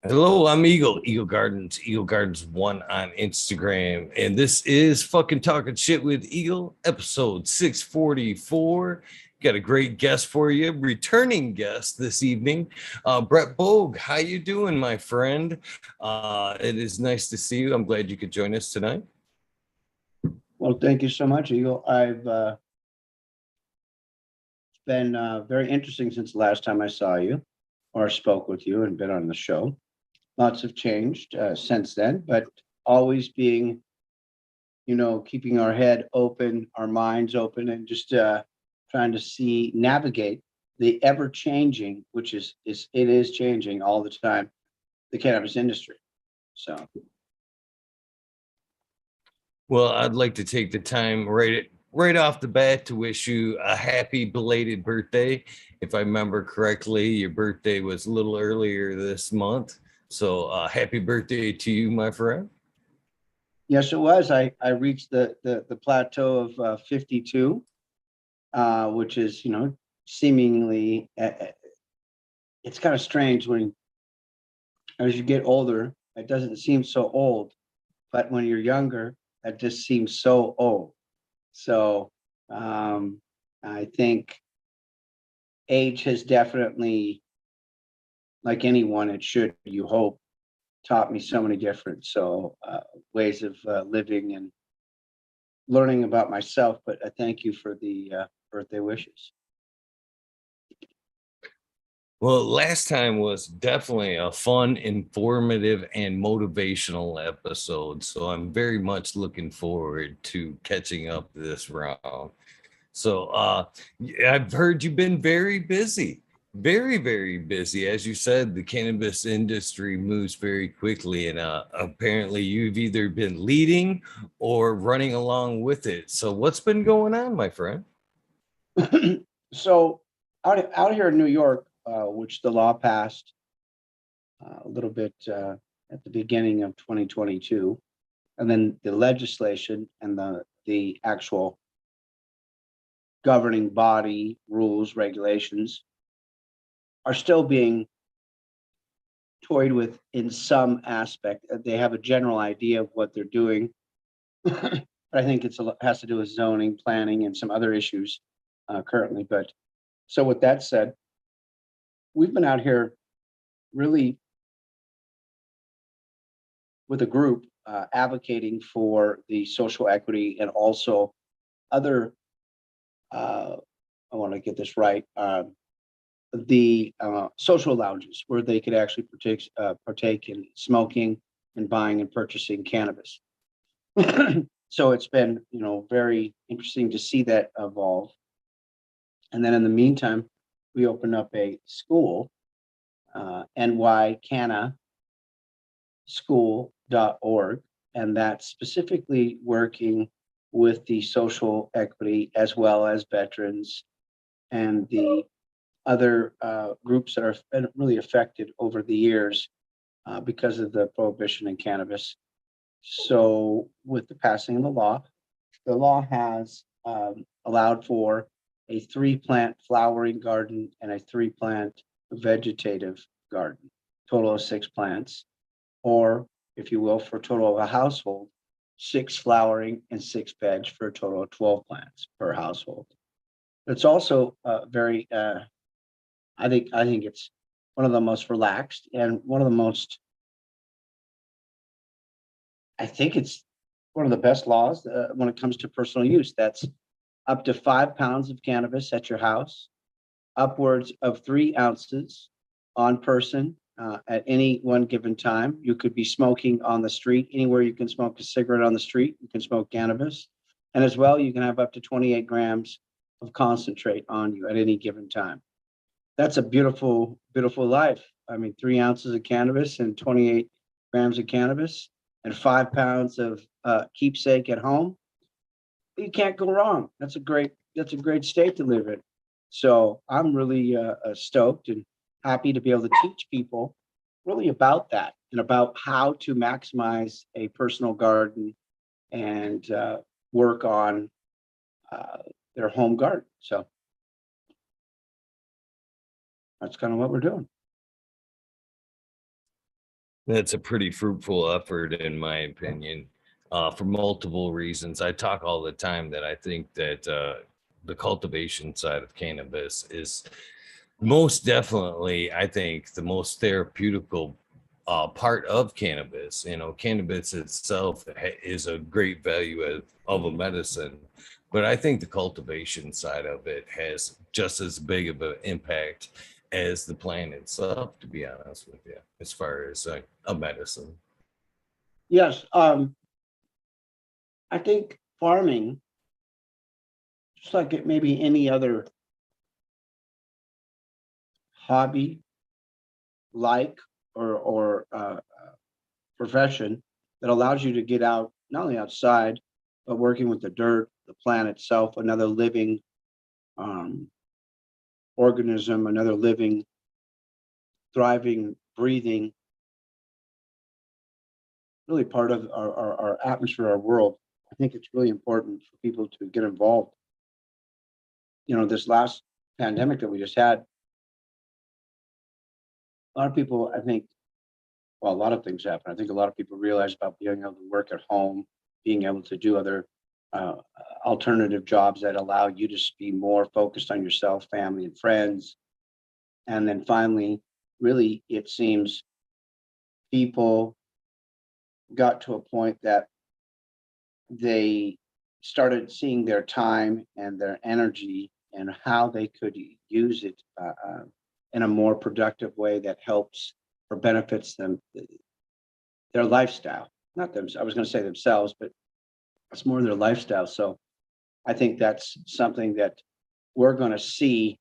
Hello, I'm Eagle Gardens 1 on Instagram. And this is fucking talking shit with Eagle, episode 644. Got a great guest for you, returning guest this evening, Bret Bogue. How you doing, my friend? It is nice to see you. I'm glad you could join us tonight. Well, thank you so much, Eagle. I've been very interesting since the last time I saw you or spoke with you and been on the show. Lots have changed since then, but always being, keeping our head open, our minds open, and just trying to navigate the ever changing, which it is changing all the time, the cannabis industry. So, Well, I'd like to take the time right off the bat to wish you a happy belated birthday. If I remember correctly, your birthday was a little earlier this month. So happy birthday to you, my friend. yes, it was. I reached the plateau of 52, which is, seemingly it's kind of strange when as you get older, it doesn't seem so old, but when you're younger, it just seems so old. So I think age has definitely, like anyone, it should, you hope, taught me so many different ways of living and learning about myself. But I thank you for the birthday wishes. Well, last time was definitely a fun, informative, and motivational episode. So I'm very much looking forward to catching up this round. So I've heard you've been very busy, very, very busy. As you said, the cannabis industry moves very quickly, and apparently you've either been leading or running along with it. So what's been going on, my friend? So out here in New York, which the law passed a little bit at the beginning of 2022, and then the legislation and the actual governing body rules, regulations are still being toyed with in some aspect. They have a general idea of what they're doing, but I think has to do with zoning, planning, and some other issues currently. But so with that said, we've been out here really with a group advocating for the social equity and also other, I want to get this right, the social lounges where they could actually partake in smoking and buying and purchasing cannabis. So it's been, very interesting to see that evolve. And then in the meantime, we opened up a school, nykannaschool.org, and that's specifically working with the social equity as well as veterans and the other groups that are been really affected over the years because of the prohibition in cannabis. So with the passing of the law has allowed for a 3-plant flowering garden and a 3-plant vegetative garden, total of 6 plants, or if you will, for a total of a household, 6 flowering and 6 veg for a total of 12 plants per household. It's also very I think it's one of the most relaxed and one of the most, I think it's one of the best laws when it comes to personal use. That's up to 5 pounds of cannabis at your house, upwards of 3 ounces on person at any one given time. You could be smoking on the street. Anywhere you can smoke a cigarette on the street, you can smoke cannabis. And as well, you can have up to 28 grams of concentrate on you at any given time. That's a beautiful, beautiful life. I mean, 3 ounces of cannabis and 28 grams of cannabis and 5 pounds of keepsake at home. You can't go wrong. That's a great state to live in. So I'm really stoked and happy to be able to teach people really about that and about how to maximize a personal garden and work on their home garden. So that's kind of what we're doing. That's a pretty fruitful effort, in my opinion, for multiple reasons. I talk all the time that I think that the cultivation side of cannabis is most definitely, I think, the most therapeutical part of cannabis. You know, cannabis itself is a great value of a medicine, but I think the cultivation side of it has just as big of an impact as the plant itself, to be honest with you, as far as a medicine. Yes, I think farming, just like it maybe any other hobby, like or profession that allows you to get out, not only outside, but working with the dirt, the plant itself, another living um, organism, another living, thriving, breathing, really part of our atmosphere, our world. I think it's really important for people to get involved. You know, this last pandemic that we just had, a lot of people, I think, well, a lot of things happen. I think a lot of people realize about being able to work at home, being able to do other uh, alternative jobs that allow you to be more focused on yourself, family, and friends. And then finally, really, it seems people got to a point that they started seeing their time and their energy and how they could use it in a more productive way that helps or benefits them, their lifestyle. Not them, I was going to say themselves, but it's more their lifestyle. So I think that's something that we're going to see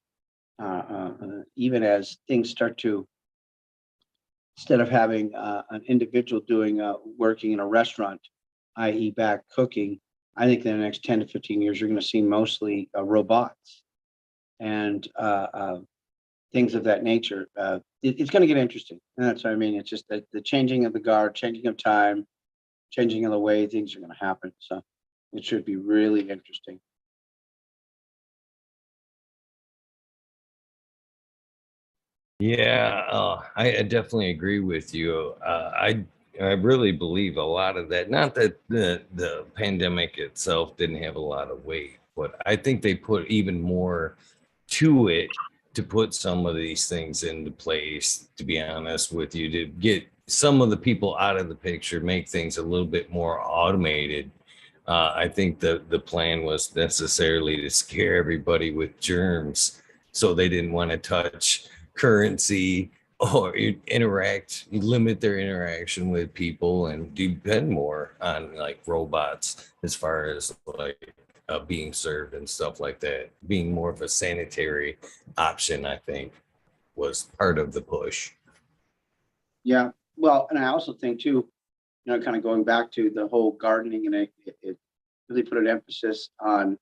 even as things start to, instead of having an individual doing working in a restaurant, i.e. back cooking. I think in the next 10 to 15 years, you're going to see mostly robots and things of that nature. It's going to get interesting. And that's what I mean. It's just the changing of the guard, changing of time, changing of the way things are going to happen. So it should be really interesting. Yeah, I definitely agree with you. I really believe a lot of that. Not that the pandemic itself didn't have a lot of weight, but I think they put even more to it to put some of these things into place. To be honest with you, to get some of the people out of the picture, make things a little bit more automated. I think the plan was necessarily to scare everybody with germs, so they didn't want to touch currency or limit their interaction with people and depend more on like robots as far as like being served and stuff like that. Being more of a sanitary option, I think, was part of the push. Yeah. Well, and I also think too, kind of going back to the whole gardening, and it really put an emphasis on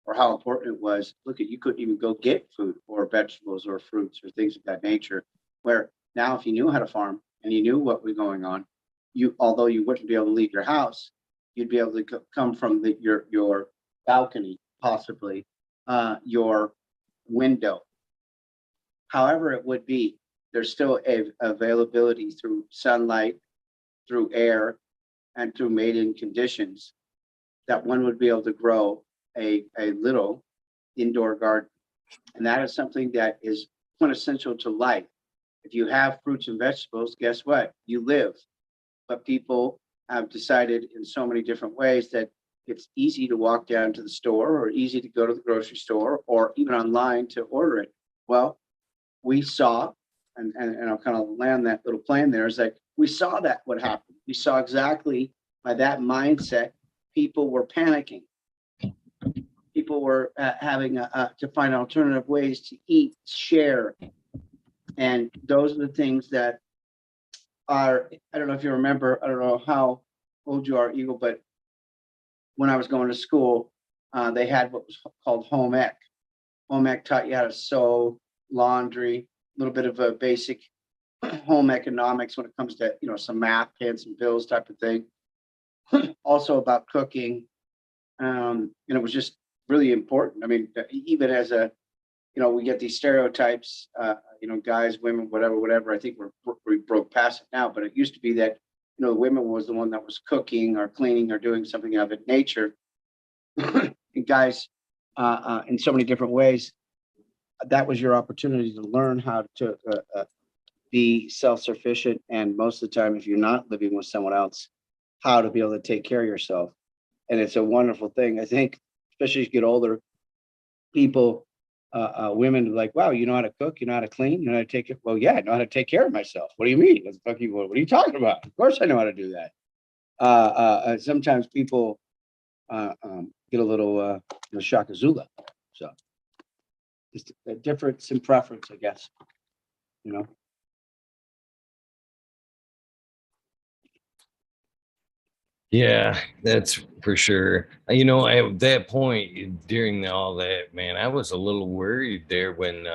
or how important it was. Look at, you couldn't even go get food or vegetables or fruits or things of that nature. Where now, if you knew how to farm and you knew what was going on, although you wouldn't be able to leave your house, you'd be able to come from your balcony, possibly your window. However, it would be, there's still a availability through sunlight, through air, and through mating conditions that one would be able to grow a little indoor garden. And that is something that is quintessential to life. If you have fruits and vegetables, guess what? You live. But people have decided in so many different ways that it's easy to walk down to the store or easy to go to the grocery store or even online to order it. Well, we saw, and I'll kind of land that little plane there, is like we saw that what happened. We saw exactly by that mindset, people were panicking. People were having to find alternative ways to eat, share. And those are the things that are, I don't know if you remember, I don't know how old you are, Eagle, but when I was going to school, they had what was called home ec. Home ec taught you how to sew, laundry, a little bit of a basic home economics when it comes to, some math, paying some bills type of thing. Also about cooking. And it was just really important. I mean, even as a we get these stereotypes, guys, women, whatever. I think we broke past it now, but it used to be that, the women was the one that was cooking or cleaning or doing something of that nature. And guys, in so many different ways, that was your opportunity to learn how to be self-sufficient. And most of the time, if you're not living with someone else, how to be able to take care of yourself. And it's a wonderful thing. I think, especially as you get older, people, women are like, wow, you know how to cook, you know how to clean, you know how to take it. Well, yeah, I know how to take care of myself. What do you mean? What are you talking about? Of course I know how to do that. Sometimes people get a little shakazula. So just a difference in preference, I guess, you know. Yeah, that's for sure. At that point during all that, man, I was a little worried there when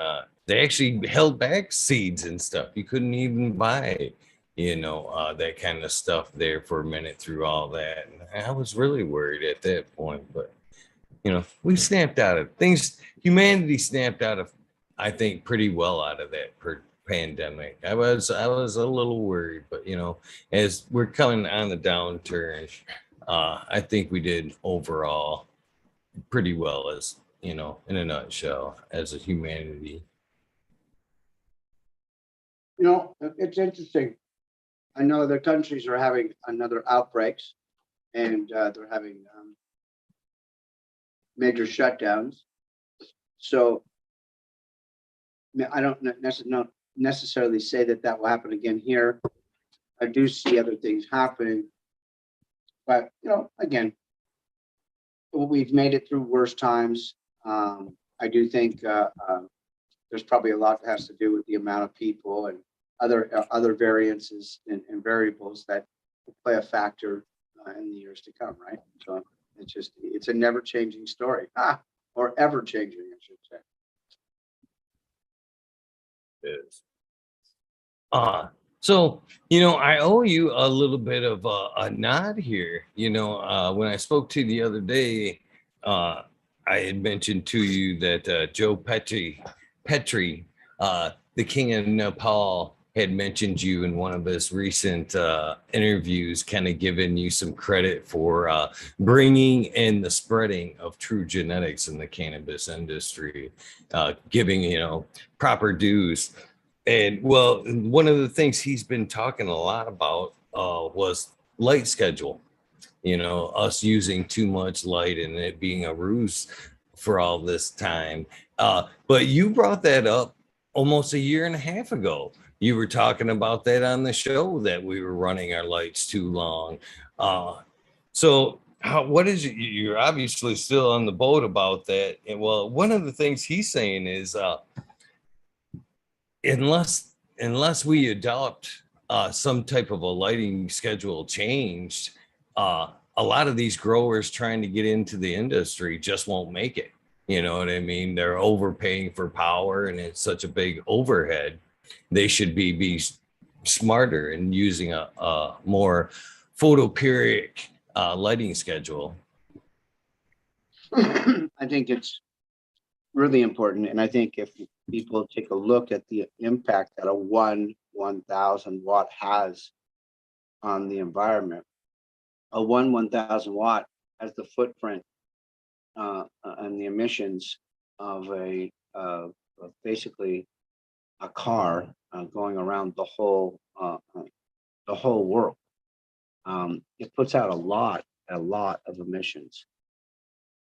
they actually held back seeds and stuff. You couldn't even buy, that kind of stuff there for a minute through all that. And I was really worried at that point, but we snapped out of things. Humanity snapped out of, I think, pretty well out of that pandemic. I was a little worried, but as we're coming on the downturn, I think we did overall pretty well, as in a nutshell, as a humanity. It's interesting. I know other countries are having another outbreaks, and they're having major shutdowns. So I don't necessarily say that will happen again here. I do see other things happening, but again, we've made it through worse times. I do think there's probably a lot that has to do with the amount of people and other variances and variables that will play a factor in the years to come, right? So it's a never changing story, or ever changing, I should say. Is. So, I owe you a little bit of a nod here. When I spoke to you the other day, I had mentioned to you that Joe Petri, the king of Nepal, had mentioned you in one of his recent interviews, kind of giving you some credit for bringing in the spreading of true genetics in the cannabis industry, giving, proper dues. And well, one of the things he's been talking a lot about was light schedule. Us using too much light and it being a ruse for all this time. But you brought that up almost a year and a half ago. You were talking about that on the show, that we were running our lights too long. So what is it? You're obviously still on the boat about that. And well, one of the things he's saying is unless we adopt some type of a lighting schedule changed, a lot of these growers trying to get into the industry just won't make it. You know what I mean? They're overpaying for power, and it's such a big overhead. They should be smarter and using a more photoperiodic lighting schedule. I think it's really important, and I think if people take a look at the impact that a 1,000 watt has on the environment, a 1,000 watt has the footprint and the emissions of basically a car going around the whole world. It puts out a lot of emissions,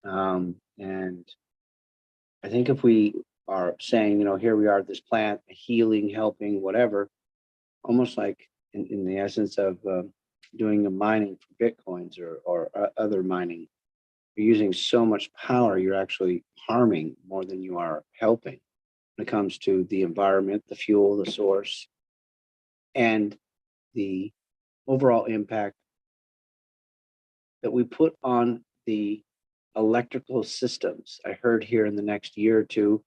and I think if we are saying, here we are, this plant healing, helping, whatever, almost like in the essence of doing a mining for Bitcoins or other mining, you're using so much power, you're actually harming more than you are helping when it comes to the environment, the fuel, the source, and the overall impact that we put on the electrical systems. I heard here in the next year or two,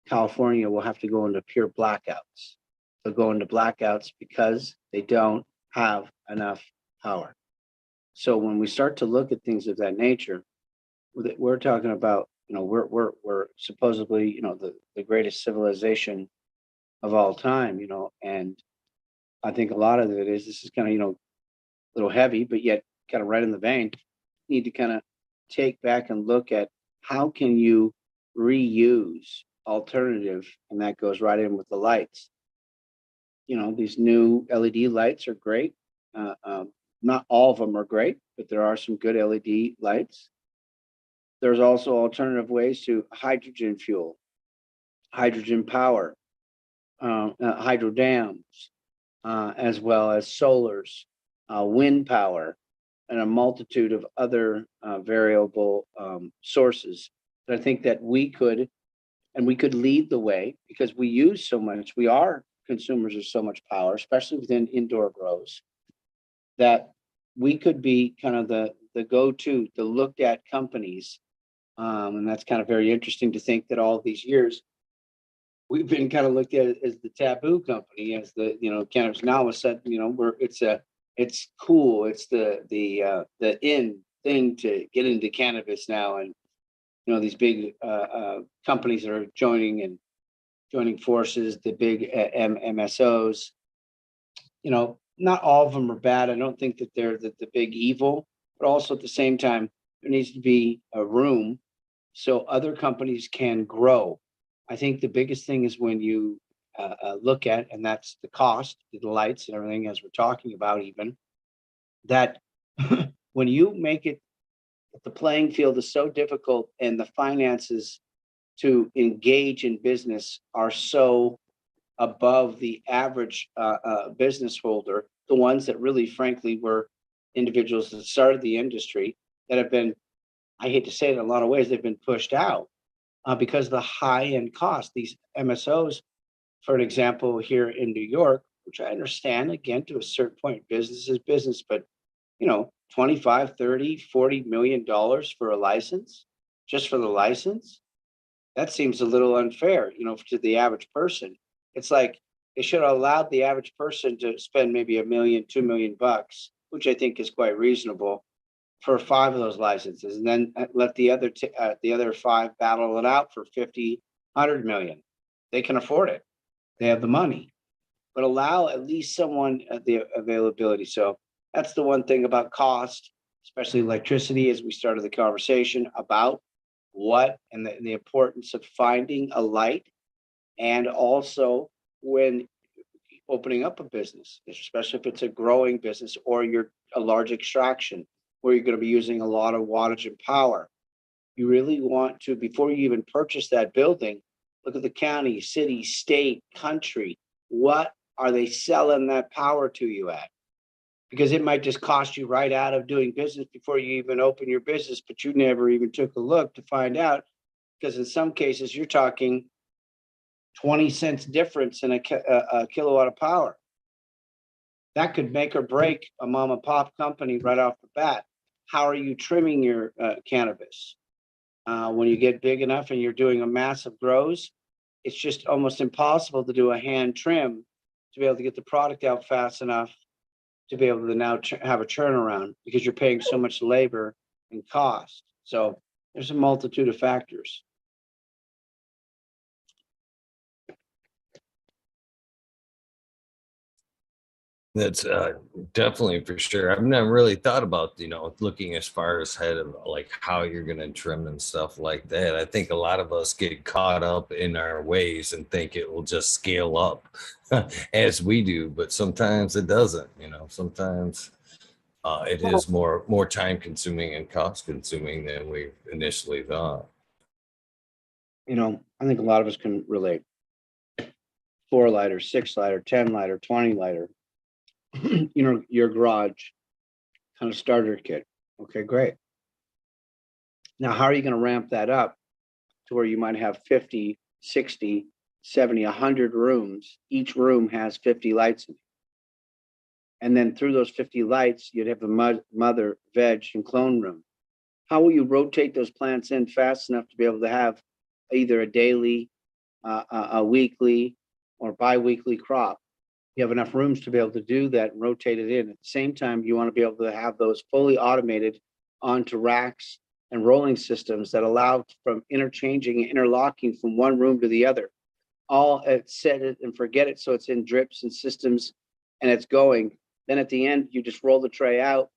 California will have to go into pure blackouts. They'll go into blackouts because they don't have enough power. So when we start to look at things of that nature, we're talking about we're supposedly, the greatest civilization of all time, and I think a lot of it is this is kind of, a little heavy, but yet kind of right in the vein. Need to kind of take back and look at how can you reuse alternative, and that goes right in with the lights. These new LED lights are great. Not all of them are great, but there are some good LED lights. There's also alternative ways to hydrogen fuel, hydrogen power, hydro dams, as well as solars, wind power, and a multitude of other variable sources. But I think that we could lead the way because we use so much. We are consumers of so much power, especially within indoor grows, that we could be kind of the go-to, the looked at companies. And that's kind of very interesting to think that all these years we've been kind of looked at as the taboo company, as the, cannabis. Now all of a sudden, it's cool. It's the in thing to get into cannabis now. And, these big companies that are joining forces, the big MSOs, not all of them are bad. I don't think that they're the big evil, but also at the same time, there needs to be a room so other companies can grow. I think the biggest thing is when you look at, and that's the cost, the lights and everything, as we're talking about, even that when you make it, the playing field is so difficult and the finances to engage in business are so above the average business holder, the ones that really, frankly, were individuals that started the industry that have been, I hate to say it, in a lot of ways, they've been pushed out because of the high end cost. These MSOs, for an example, here in New York, which I understand, again, to a certain point, business is business, but 25, 30, 40 million dollars for a license, just for the license, that seems a little unfair, to the average person. It's like they should have allowed the average person to spend maybe $1 million, $2 million bucks, which I think is quite reasonable for 5 of those licenses, and then let the other 5 battle it out for 50, 100 million. They can afford it. They have the money, but allow at least someone the availability. So that's the one thing about cost, especially electricity, as we started the conversation about what and the importance of finding a light, and also when opening up a business, especially if it's a growing business or you're a large extraction where you're going to be using a lot of wattage and power. You really want to, before you even purchase that building, look at the county, city, state, country. What are they selling that power to you at? Because it might just cost you right out of doing business before you even open your business, but you never even took a look to find out. Because in some cases, you're talking 20 cents difference in a kilowatt of power. That could make or break a mom and pop company right off the bat. How are you trimming your cannabis? When you get big enough and you're doing a massive grows, it's just almost impossible to do a hand trim to be able to get the product out fast enough to be able to now have a turnaround, because you're paying so much labor and cost. So there's a multitude of factors. That's definitely for sure. I've never really thought about, looking as far ahead of like how you're going to trim and stuff like that. I think a lot of us get caught up in our ways and think it will just scale up as we do, but sometimes it doesn't. Sometimes it is more time consuming and cost consuming than we initially thought. I think a lot of us can relate. 4 lighter, 6 lighter, 10 lighter, 20 lighter. Your garage kind of starter kit. Okay, great. Now, how are you going to ramp that up to where you might have 50, 60, 70, 100 rooms? Each room has 50 lights in it. And then through those 50 lights, you'd have the mother, veg, and clone room. How will you rotate those plants in fast enough to be able to have either a daily, a weekly, or bi-weekly crop? You have enough rooms to be able to do that and rotate it in. At the same time, you want to be able to have those fully automated onto racks and rolling systems that allow from interchanging and interlocking from one room to the other. All set it and forget it, so it's in drips and systems and it's going. Then at the end, you just roll the tray out,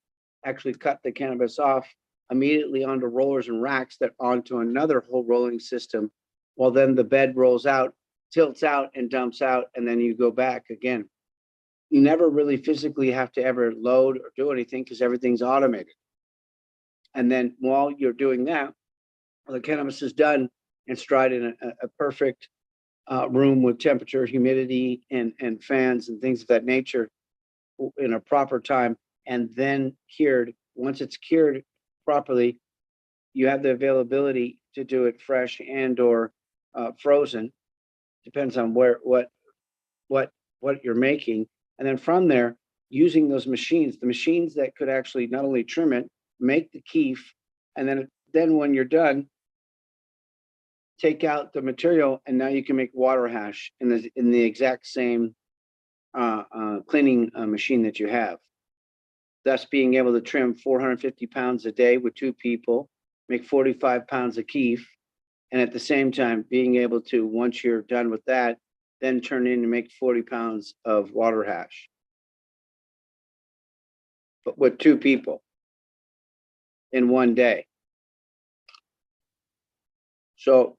actually cut the cannabis off immediately onto rollers and racks that onto another whole rolling system. Well, then the bed rolls out, tilts out and dumps out, and then you go back again. You never really physically have to ever load or do anything because everything's automated. And then while you're doing that, the cannabis is done and dried in a perfect room with temperature, humidity, and fans and things of that nature in a proper time, and then cured. Once it's cured properly, you have the availability to do it fresh and or frozen. Depends on what you're making. And then from there, using those machines, the machines that could actually not only trim it, make the keef, and then when you're done, take out the material, and now you can make water hash in the exact same cleaning machine that you have. Thus being able to trim 450 pounds a day with 2 people, make 45 pounds of keef, and at the same time being able to, once you're done with that, then turn in and make 40 pounds of water hash. But with 2 people in one day. So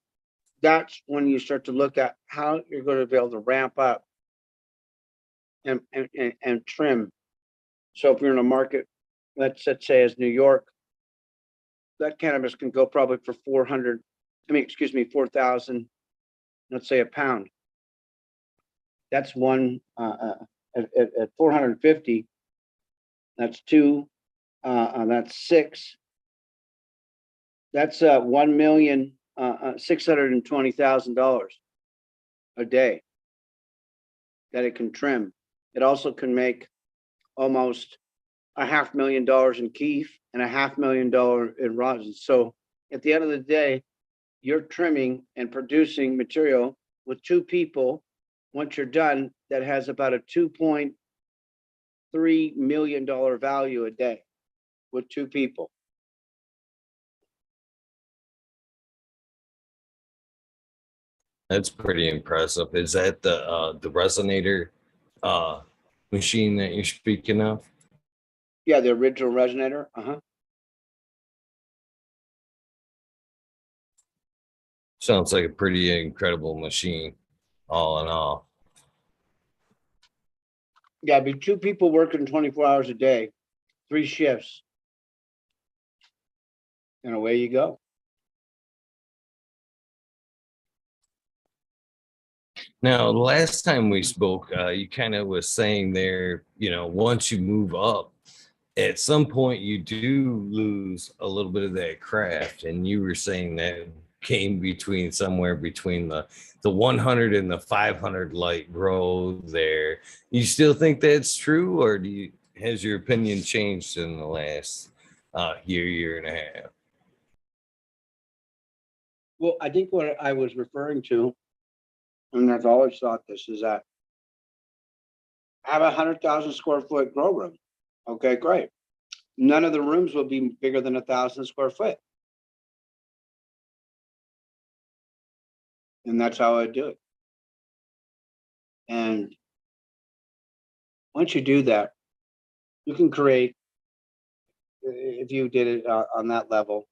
that's when you start to look at how you're going to be able to ramp up and trim. So if you're in a market, let's say as New York, that cannabis can go probably for 4,000, let's say a pound. That's one at 450. That's 2. That's 6. That's $1,620,000 a day that it can trim. It also can make almost $500,000 in keef and $500,000 in rosin. So at the end of the day, you're trimming and producing material with 2 people. Once you're done, that has about a $2.3 million value a day with 2 people. That's pretty impressive. Is that the Resonator machine that you're speaking of? Yeah, the original Resonator. Sounds like a pretty incredible machine, all in all. Yeah, it'd be 2 people working 24 hours a day, 3 shifts, and away you go. Now, the last time we spoke, you kind of was saying there, once you move up, at some point you do lose a little bit of that craft, and you were saying that came somewhere between the 100 and the 500 light grow there. You still think that's true, or has your opinion changed in the last year and a half? Well, I think what I was referring to, and I've always thought this, is that I have 100,000 square foot grow room. Okay, great. None of the rooms will be bigger than 1,000 square foot. And that's how I do it. And once you do that, you can create, if you did it on that level,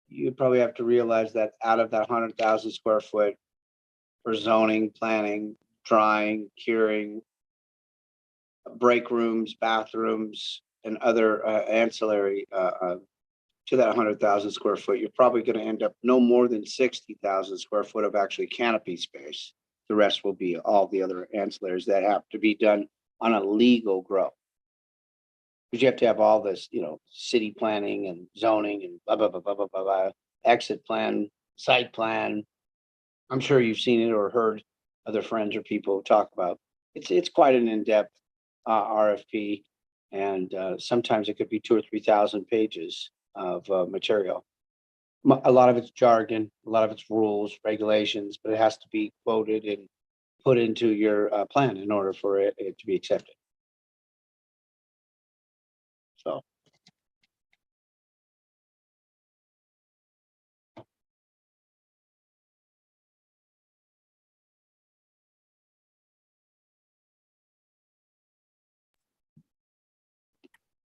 you probably have to realize that out of that 100,000 square foot for zoning, planning, drying, curing, break rooms, bathrooms, and other ancillary to that 100,000 square foot, you're probably going to end up no more than 60,000 square foot of actually canopy space. The rest will be all the other ancillaries that have to be done on a legal grow. Because you have to have all this, city planning and zoning and blah, blah, blah, blah, blah, blah, blah, exit plan, site plan. I'm sure you've seen it or heard other friends or people talk about. It's quite an in-depth RFP, and sometimes it could be 2,000 or 3,000 pages of material. A lot of it's jargon, a lot of it's rules, regulations, but it has to be quoted and put into your plan in order for it to be accepted. So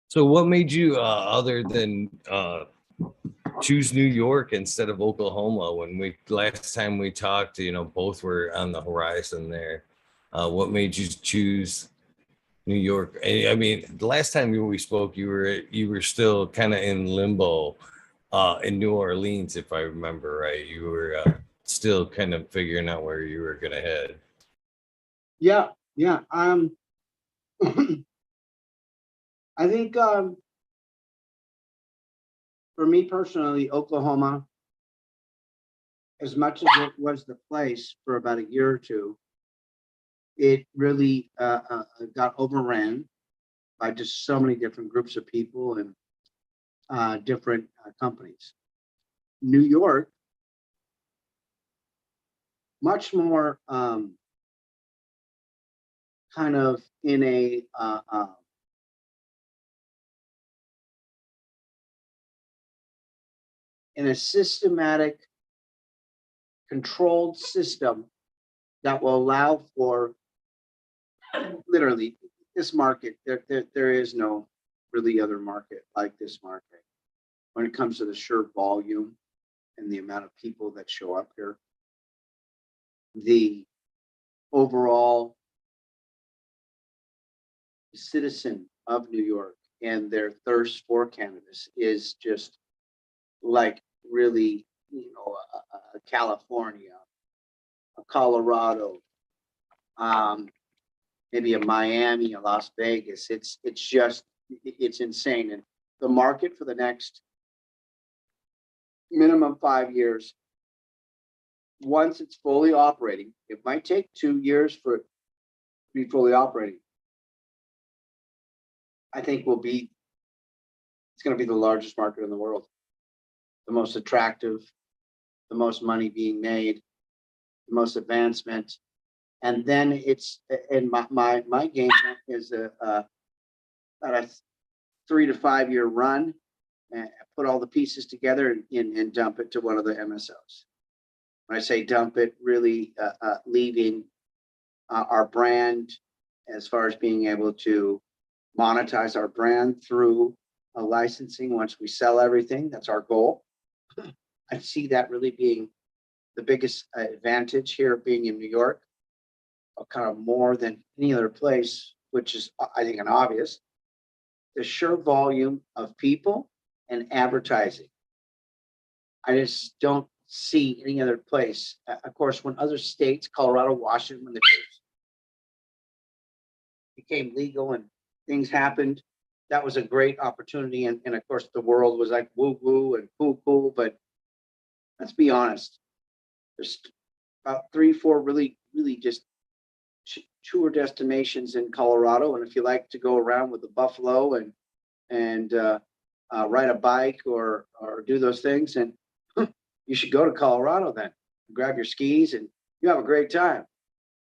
So what made you, other than choose New York instead of Oklahoma? When we last time we talked, both were on the horizon there. What made you choose New York? I mean, the last time we spoke, you were still kind of in limbo in New Orleans, if I remember right. You were still kind of figuring out where you were going to head. Yeah, yeah. I think for me personally, Oklahoma, as much as it was the place for about a year or two, it really got overran by just so many different groups of people and different companies. New York, much more kind of in a systematic, controlled system that will allow for literally this market. There is no really other market like this market when it comes to the sheer volume and the amount of people that show up here. The overall citizen of New York and their thirst for cannabis is just like really, California, a Colorado, maybe a Miami, a Las Vegas. It's insane. And the market for the next minimum 5 years, once it's fully operating, it might take 2 years for it to be fully operating. I think it's going to be the largest market in the world, the most attractive, the most money being made, the most advancement. And then and my game is about a 3 to 5 year run, and put all the pieces together and dump it to one of the MSOs. When I say dump it, really leaving our brand as far as being able to monetize our brand through a licensing once we sell everything. That's our goal. I see that really being the biggest advantage here, being in New York, kind of more than any other place, which is, I think, an obvious. The sheer volume of people and advertising. I just don't see any other place. Of course, when other states, Colorado, Washington, when they became legal and things happened, that was a great opportunity. And of course, the world was like woo woo and cool. But let's be honest, there's about 3, 4 really just tour destinations in Colorado. And if you like to go around with the buffalo and ride a bike or do those things, and you should go to Colorado then. Grab your skis and you have a great time.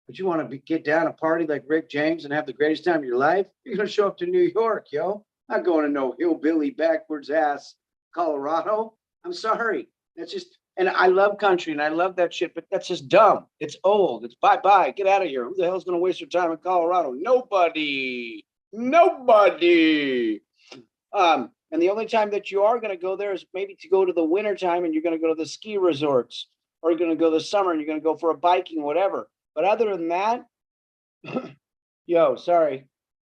But you want to get down and party like Rick James and have the greatest time of your life? You're going to show up to New York, yo. Not going to no hillbilly backwards ass Colorado. I'm sorry. That's just, and I love country and I love that shit, but that's just dumb. It's old. It's bye-bye. Get out of here. Who the hell's going to waste their time in Colorado? Nobody. And the only time that you are going to go there is maybe to go to the winter time, and you're going to go to the ski resorts, or you're going to go this summer and you're going to go for a biking, whatever. But other than that, sorry.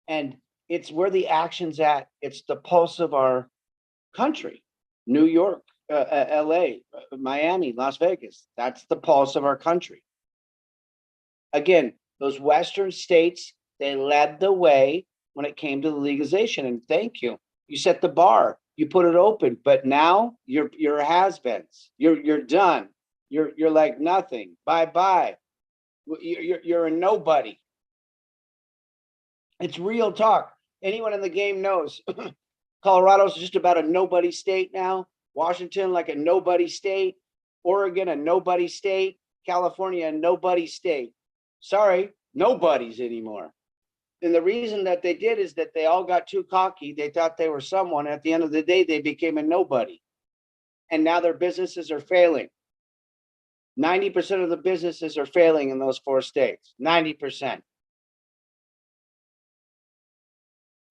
And it's where the action's at. It's the pulse of our country. New York, LA, Miami, Las Vegas. That's the pulse of our country. Again, those Western states, they led the way when it came to the legalization. And thank you. You set the bar, you put it open, but now you're has-beens. You're done. You're like nothing. Bye-bye. You're a nobody. It's real talk. Anyone in the game knows. Colorado's just about a nobody state now. Washington, like a nobody state. Oregon, a nobody state. California, a nobody state. Sorry, nobody's anymore. And the reason that they did is that they all got too cocky. They thought they were someone. At the end of the day, they became a nobody. And now their businesses are failing. 90% of the businesses are failing in those 4 states. 90%.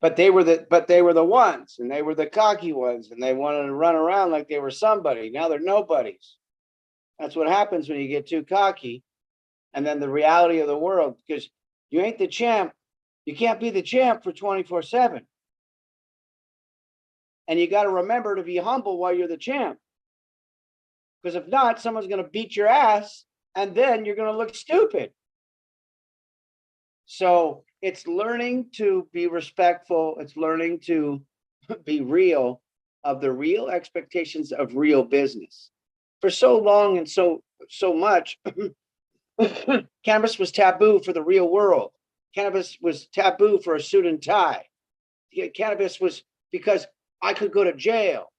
but they were the ones, and they were the cocky ones, and they wanted to run around like they were somebody. Now they're nobodies. That's what happens when you get too cocky. And then the reality of the world, because you ain't the champ. You can't be the champ for 24/7. And you got to remember to be humble while you're the champ. Because if not, someone's going to beat your ass and then you're going to look stupid. So it's learning to be respectful. It's learning to be real of the real expectations of real business. For so long and so much, cannabis was taboo for the real world. Cannabis was taboo for a suit and tie. Cannabis was because I could go to jail.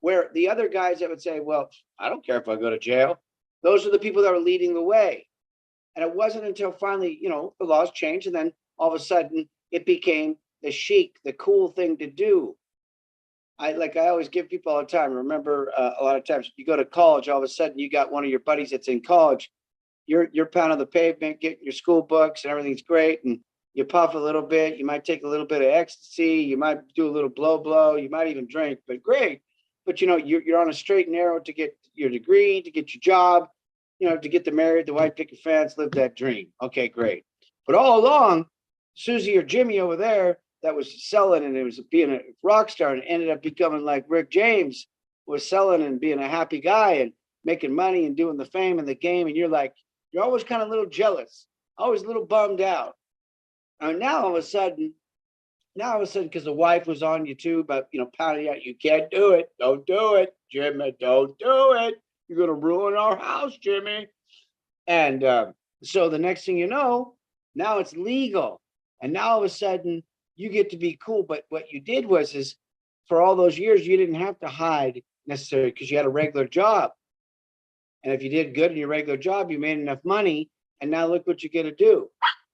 Where the other guys that would say, well, I don't care if I go to jail. Those are the people that were leading the way. And it wasn't until finally, the laws changed. And then all of a sudden it became the chic, the cool thing to do. I always give people all the time. Remember, a lot of times you go to college, all of a sudden you got one of your buddies that's in college. You're pounding the pavement, getting your school books and everything's great. And you puff a little bit. You might take a little bit of ecstasy. You might do a little blow. You might even drink, but great. But you're on a straight and narrow to get your degree, to get your job, to get the married, the white picket fence, live that dream. Okay, great. But all along, Susie or Jimmy over there that was selling and it was being a rock star and ended up becoming like Rick James was selling and being a happy guy and making money and doing the fame and the game. And you're always kind of a little jealous, always a little bummed out. And now all of a sudden, because the wife was on you too, but pounding out, you can't do it. Don't do it, Jimmy. Don't do it. You're gonna ruin our house, Jimmy. And so the next thing you know, now it's legal, and now all of a sudden you get to be cool. But what you did is for all those years you didn't have to hide necessarily because you had a regular job. And if you did good in your regular job, you made enough money. And now look what you get to do.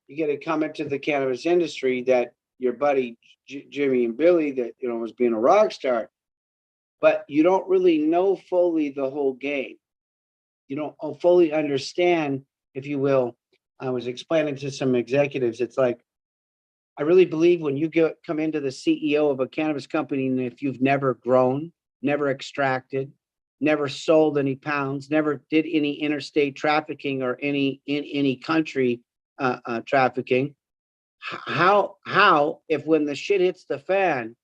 You get to come into the cannabis industry that your buddy Jimmy and Billy that was being a rock star, but you don't really know fully the whole game. You don't fully understand, if you will. I was explaining to some executives, it's like, I really believe when you come into the CEO of a cannabis company, and if you've never grown, never extracted, never sold any pounds, never did any interstate trafficking or any country trafficking, how if when the shit hits the fan,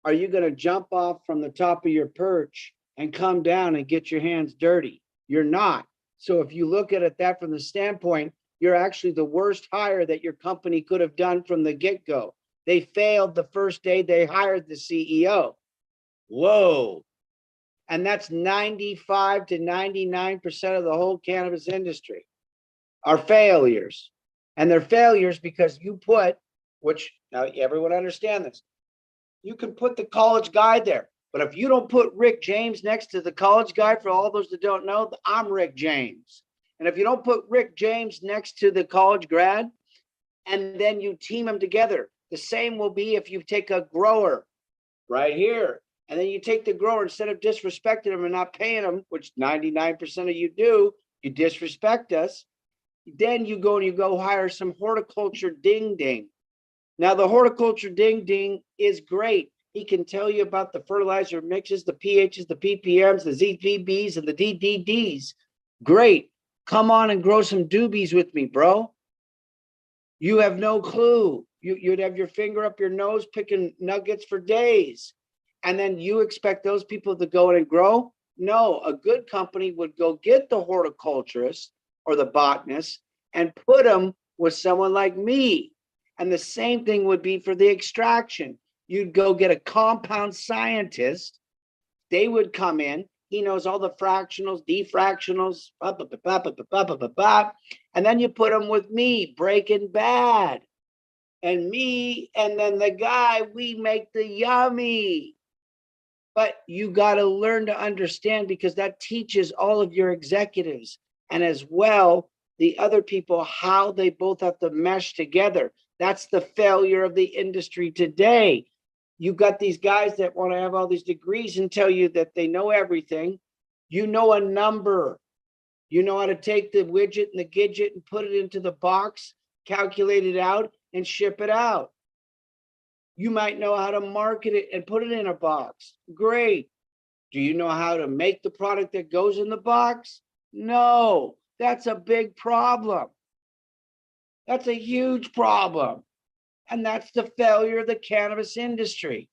are you going to jump off from the top of your perch and come down and get your hands dirty? You're not. So if you look at it that from the standpoint, you're actually the worst hire that your company could have done from the get-go. They failed the first day they hired the CEO. Whoa. And that's 95 to 99% of the whole cannabis industry are failures. And they're failures because you put, which now everyone understand this, you can put the college guy there. But if you don't put Rick James next to the college guy, for all those that don't know, I'm Rick James. And if you don't put Rick James next to the college grad, and then you team them together, the same will be if you take a grower right here, and then you take the grower, instead of disrespecting them and not paying them, which 99% of you do, you disrespect us. Then you go hire some horticulture ding ding. Now the horticulture ding ding is great. He can tell you about the fertilizer mixes, the pHs, the ppms, the ZPBs, and the DDDs. Great. Come on and grow some doobies with me, bro. You have no clue. You'd have your finger up your nose picking nuggets for days. And then you expect those people to go in and grow? No, a good company would go get the horticulturist or the botanist and put them with someone like me. And the same thing would be for the extraction. You'd go get a compound scientist. They would come in. He knows all the fractionals, defractionals, and then you put them with me, Breaking Bad. And me, and then the guy, we make the yummy. But you got to learn to understand, because that teaches all of your executives and as well the other people how they both have to mesh together. That's the failure of the industry today. You got these guys that want to have all these degrees and tell you that they know everything. You know a number. You know how to take the widget and the gidget and put it into the box, calculate it out, and ship it out. You might know how to market it and put it in a box. Great. Do you know how to make the product that goes in the box? No, that's a big problem. That's a huge problem. And that's the failure of the cannabis industry.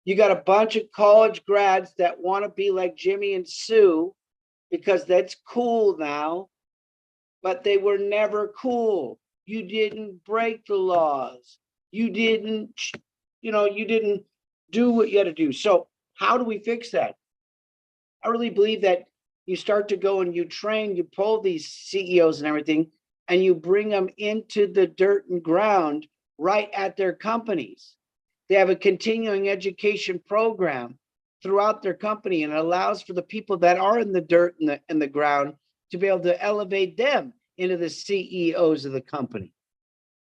You got a bunch of college grads that want to be like Jimmy and Sue because that's cool now, but they were never cool. You didn't break the laws. You didn't, you didn't do what you had to do. So how do we fix that? I really believe that you start to go and you train, you pull these CEOs and everything, and you bring them into the dirt and ground right at their companies. They have a continuing education program throughout their company, and it allows for the people that are in the dirt and the ground to be able to elevate them into the CEOs of the company.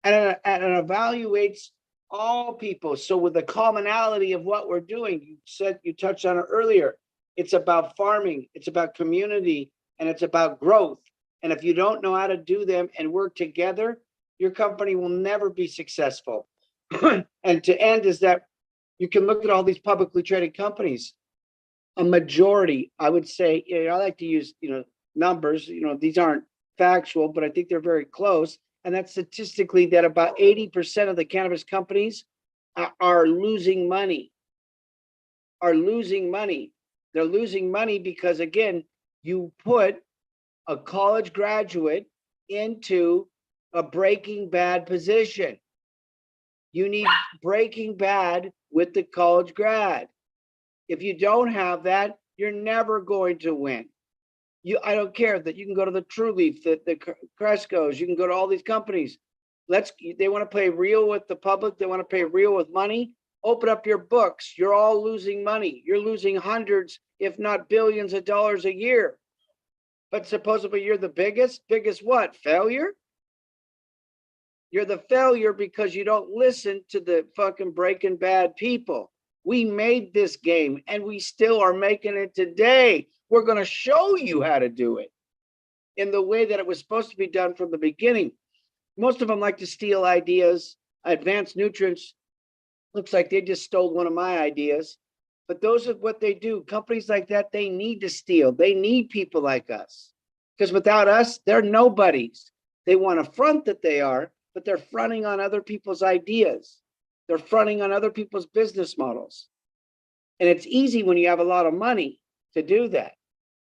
And it evaluates all people. So with the commonality of what we're doing, you touched on it earlier. It's about farming, it's about community, and it's about growth. And if you don't know how to do them and work together, your company will never be successful. And to end is that you can look at all these publicly traded companies. A majority, I would say, I like to use, numbers, these aren't factual, but I think they're very close. And that's statistically that about 80% of the cannabis companies are losing money, They're losing money because, again, you put a college graduate into a Breaking Bad position. You need Breaking Bad with the college grad. If you don't have that, you're never going to win. I don't care that you can go to the True Leaf, the Crescos, you can go to all these companies. They want to play real with the public. They want to pay real with money. Open up your books. You're all losing money. You're losing hundreds, if not billions of dollars a year. But supposedly you're the biggest what? Failure? You're the failure because you don't listen to the fucking Breaking Bad people. We made this game and we still are making it today. We're going to show you how to do it in the way that it was supposed to be done from the beginning. Most of them like to steal ideas. Advanced Nutrients looks like they just stole one of my ideas. But those are what they do. Companies like that, they need to steal. They need people like us. Because without us, they're nobodies. They want to front that they are, but they're fronting on other people's ideas. They're fronting on other people's business models. And it's easy when you have a lot of money to do that.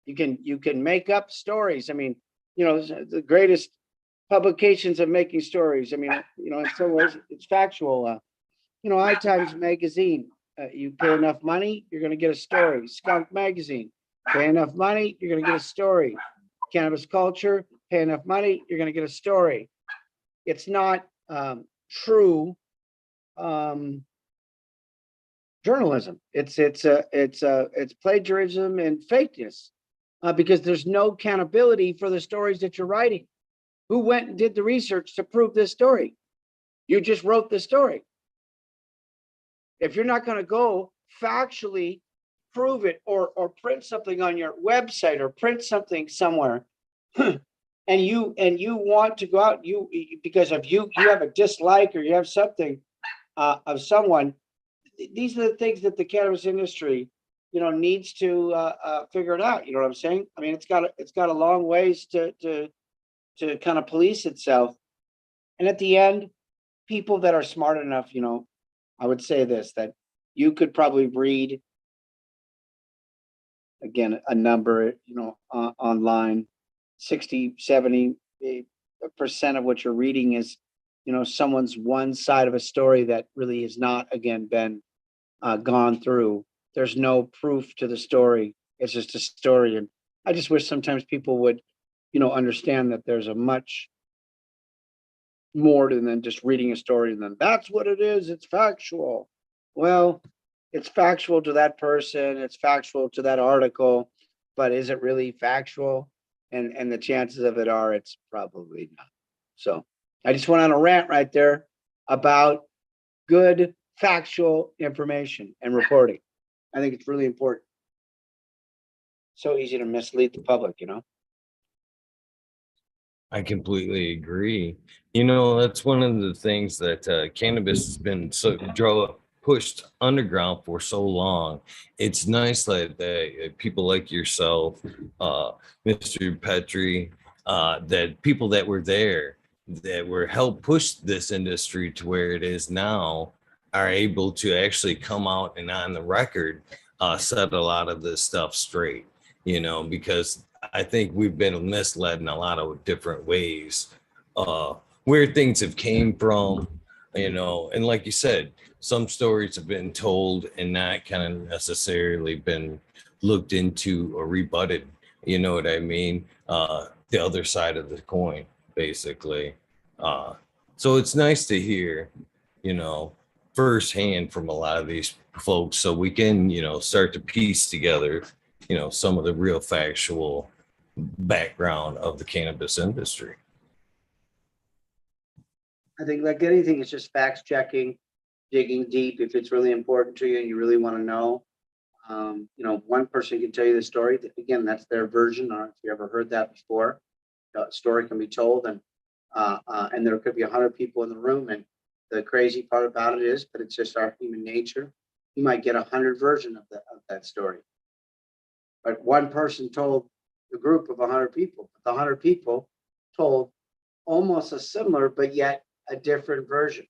You can make up stories. I mean, the greatest publications of making stories. I mean, in some ways it's factual. High Times Magazine. You pay enough money, you're going to get a story. Skunk Magazine. Pay enough money, you're going to get a story. Cannabis Culture. Pay enough money, you're going to get a story. It's not true journalism. It's plagiarism and fakeness because there's no accountability for the stories that you're writing. Who went and did the research to prove this story? You just wrote the story. If you're not going to go factually prove it or print something on your website or print something somewhere, and you want to go out, because if you have a dislike or you have something of someone, these are the things that the cannabis industry, needs to figure it out. You know what I'm saying? I mean, it's got a long ways to kind of police itself. And at the end, people that are smart enough, I would say this, that you could probably read, again, a number, online, 60-70% of what you're reading is, someone's one side of a story that really has not, again, been gone through. There's no proof to the story. It's just a story. And I just wish sometimes people would, understand that there's a much more than just reading a story and then that's what it is. It's factual. Well, it's factual to that person. It's factual to that article, but is it really factual? And the chances of it are it's probably not. So I just went on a rant right there about good factual information and reporting. I think it's really important. So easy to mislead the public, I completely agree. You know, that's one of the things that cannabis has been pushed underground for so long. It's nice that people like yourself, uh, Mr. Petrie, that people that were there that were helped push this industry to where it is now are able to actually come out and on the record set a lot of this stuff straight, you know, because I think we've been misled in a lot of different ways, uh, where things have came from, you know, and like you said, some stories have been told and not kind of necessarily been looked into or rebutted. You know what I mean? The other side of the coin, basically. Uh, so it's nice to hear, you know, firsthand from a lot of these folks, so we can, you know, start to piece together, you know, some of the real factual background of the cannabis industry. I think like anything, it's just facts checking, digging deep if it's really important to you and you really want to know. You know, one person can tell you the story. Again, that's their version. Or if you ever heard that before, a story can be told, and there could be 100 people in the room. And the crazy part about it is, but it's just our human nature. You might get 100 versions of that story, but one person told the group of 100 people. But the 100 people told almost a similar, but yet a different version.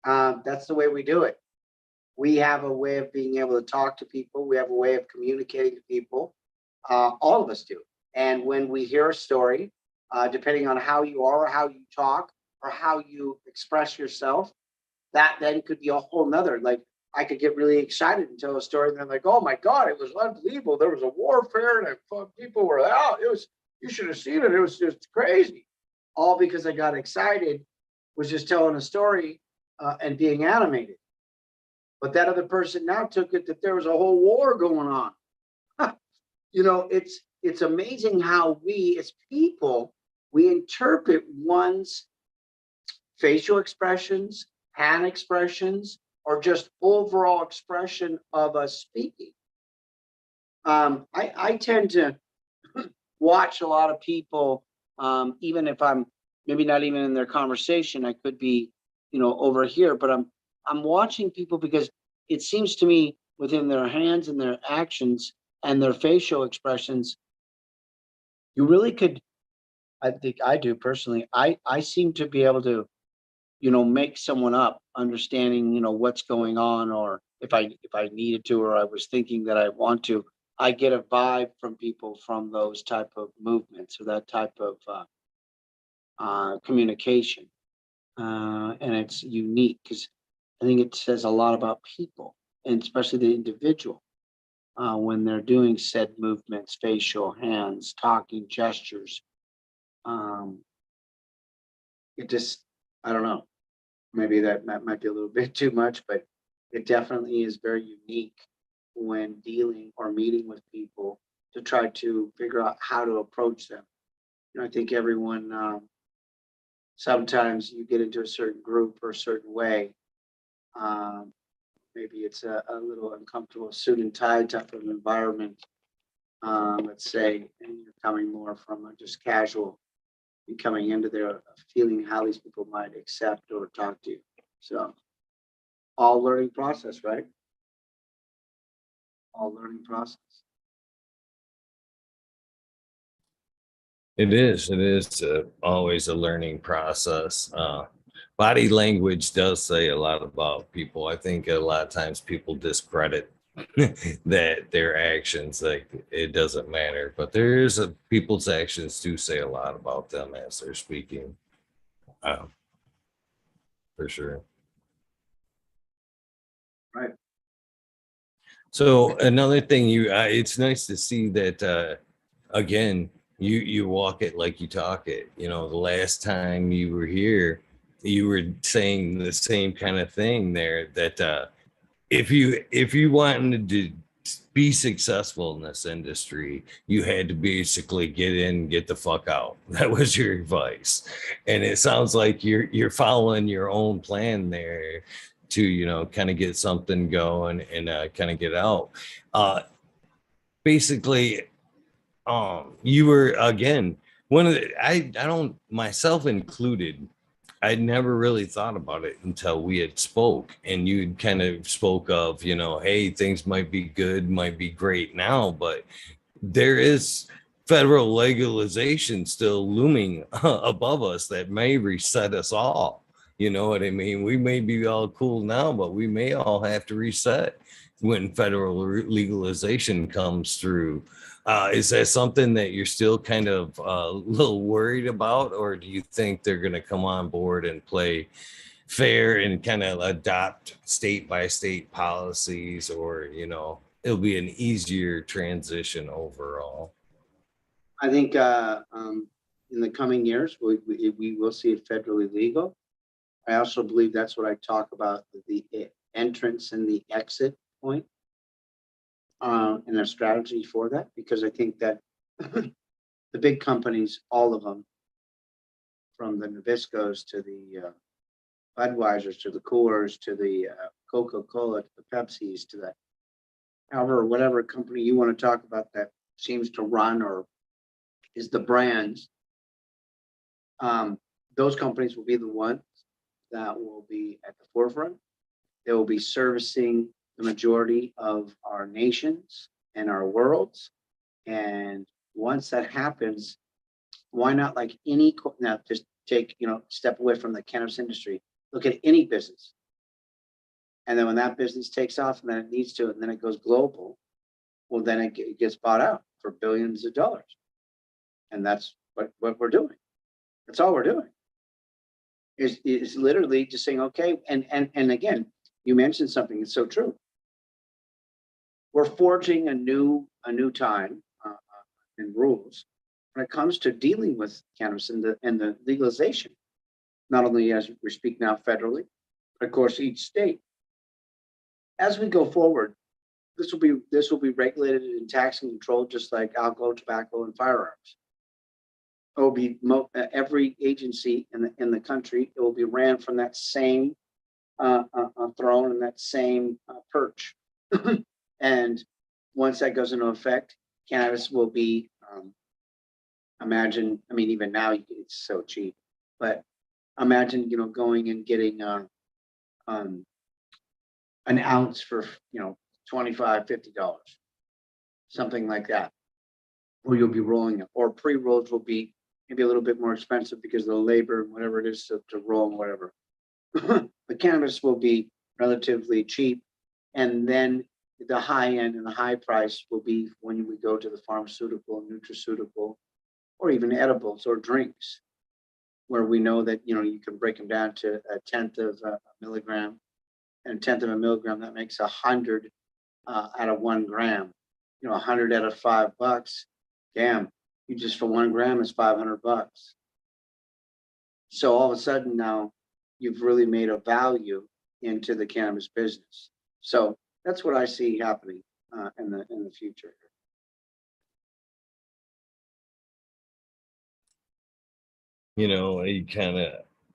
That's the way we do it. We have a way of being able to talk to people. We have a way of communicating to people. All of us do. And when we hear a story, depending on how you are, or how you talk, or how you express yourself, that then could be a whole nother. Like I could get really excited and tell a story, and then like, oh my God, it was unbelievable. There was a warfare, and people were out. It was, you should have seen it. It was just crazy. All because I got excited, was just telling a story and being animated. But that other person now took it that there was a whole war going on. You know, it's amazing how we as people, we interpret one's facial expressions, hand expressions, or just overall expression of us speaking. I tend to watch a lot of people, even if I'm maybe not even in their conversation, I could be, you know, over here, but I'm watching people because it seems to me within their hands and their actions and their facial expressions, you really could, I think I do personally, I seem to be able to, you know, make someone up understanding, you know, what's going on, or if I needed to, or I was thinking that I want to, I get a vibe from people from those type of movements or that type of communication. And it's unique because I think it says a lot about people, and especially the individual, when they're doing said movements, facial, hands, talking, gestures. Um, it just, I don't know, maybe that might be a little bit too much, but it definitely is very unique when dealing or meeting with people to try to figure out how to approach them. You know, I think everyone, sometimes you get into a certain group or a certain way. Um, Maybe it's a little uncomfortable suit and tie type of environment, let's say, and you're coming more from a just casual, you coming into there feeling how these people might accept or talk to you. So all learning process, right? All learning process. It is. It is always a learning process. Body language does say a lot about people. I think a lot of times people discredit that their actions, like it doesn't matter, but there is a people's actions do say a lot about them as they're speaking, uh, for sure. Right. So another thing, it's nice to see that again, you walk it like you talk it. You know, the last time you were here, you were saying the same kind of thing there. That if you wanted to be successful in this industry, you had to basically get in, get the fuck out. That was your advice, and it sounds like you're following your own plan there to, you know, kind of get something going and kind of get out. Uh, Basically, you were again one of the, I don't, myself included, I'd never really thought about it until we had spoke, and you kind of spoke of, you know, hey, things might be good, might be great now, but there is federal legalization still looming above us that may reset us all. You know what I mean? We may be all cool now, but we may all have to reset when federal legalization comes through. Is that something that you're still kind of a little worried about, or do you think they're going to come on board and play fair and kind of adopt state by state policies, or, you know, it'll be an easier transition overall? I think in the coming years, we will see it federally legal. I also believe that's what I talk about, the entrance and the exit point, and a strategy for that, because I think that the big companies, all of them, from the Nabiscos to the Budweisers to the Coors to the Coca-Cola to the Pepsis to the however, whatever company you want to talk about that seems to run or is the brands, those companies will be the ones that will be at the forefront. They will be servicing the majority of our nations and our worlds. And once that happens, why not, like any, now just take, step away from the cannabis industry, look at any business. And then when that business takes off and then it needs to, and then it goes global, well, then it gets bought out for billions of dollars. And that's what we're doing. That's all we're doing. Is literally just saying, okay, and again, you mentioned something that's so true. We're forging a new time and rules when it comes to dealing with cannabis and the legalization. Not only as we speak now federally, but of course each state. As we go forward, this will be regulated and taxed and controlled just like alcohol, tobacco, and firearms. It will be every agency in the country. It will be ran from that same throne and that same perch. And once that goes into effect, cannabis will be, imagine, I mean, even now it's so cheap, but imagine, going and getting an ounce for, $25, $50, something like that, or you'll be rolling it, or pre-rolls will be maybe a little bit more expensive because of the labor and whatever it is to roll and whatever. The cannabis will be relatively cheap, and then the high end and the high price will be when we go to the pharmaceutical, nutraceutical, or even edibles or drinks, where we know that you can break them down to a tenth of a milligram, and a tenth of a milligram that makes 100 out of 1 gram. 100 out of $5. Damn, you just for 1 gram is $500. So all of a sudden now you've really made a value into the cannabis business. So that's what I see happening in the future.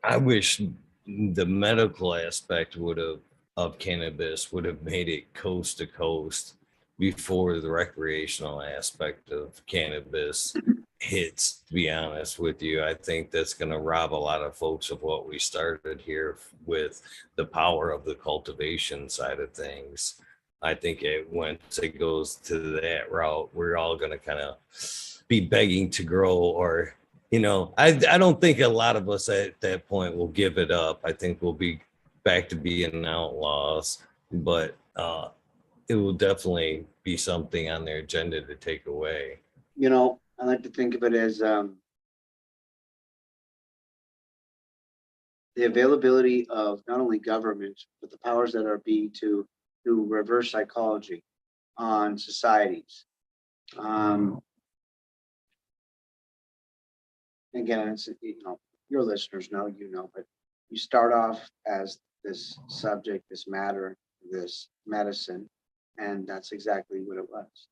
I wish the medical aspect of cannabis would have made it coast to coast before the recreational aspect of cannabis hits. To be honest with you, I think that's going to rob a lot of folks of what we started here with, the power of the cultivation side of things. I think once it goes to that route, we're all going to kind of be begging to grow, or I don't think a lot of us at that point will give it up. I think we'll be back to being outlaws, but it will definitely be something on their agenda to take away. I like to think of it as the availability of not only government, but the powers that are be to do reverse psychology on societies. Again, it's, your listeners know, but you start off as this subject, this matter, this medicine, and that's exactly what it was.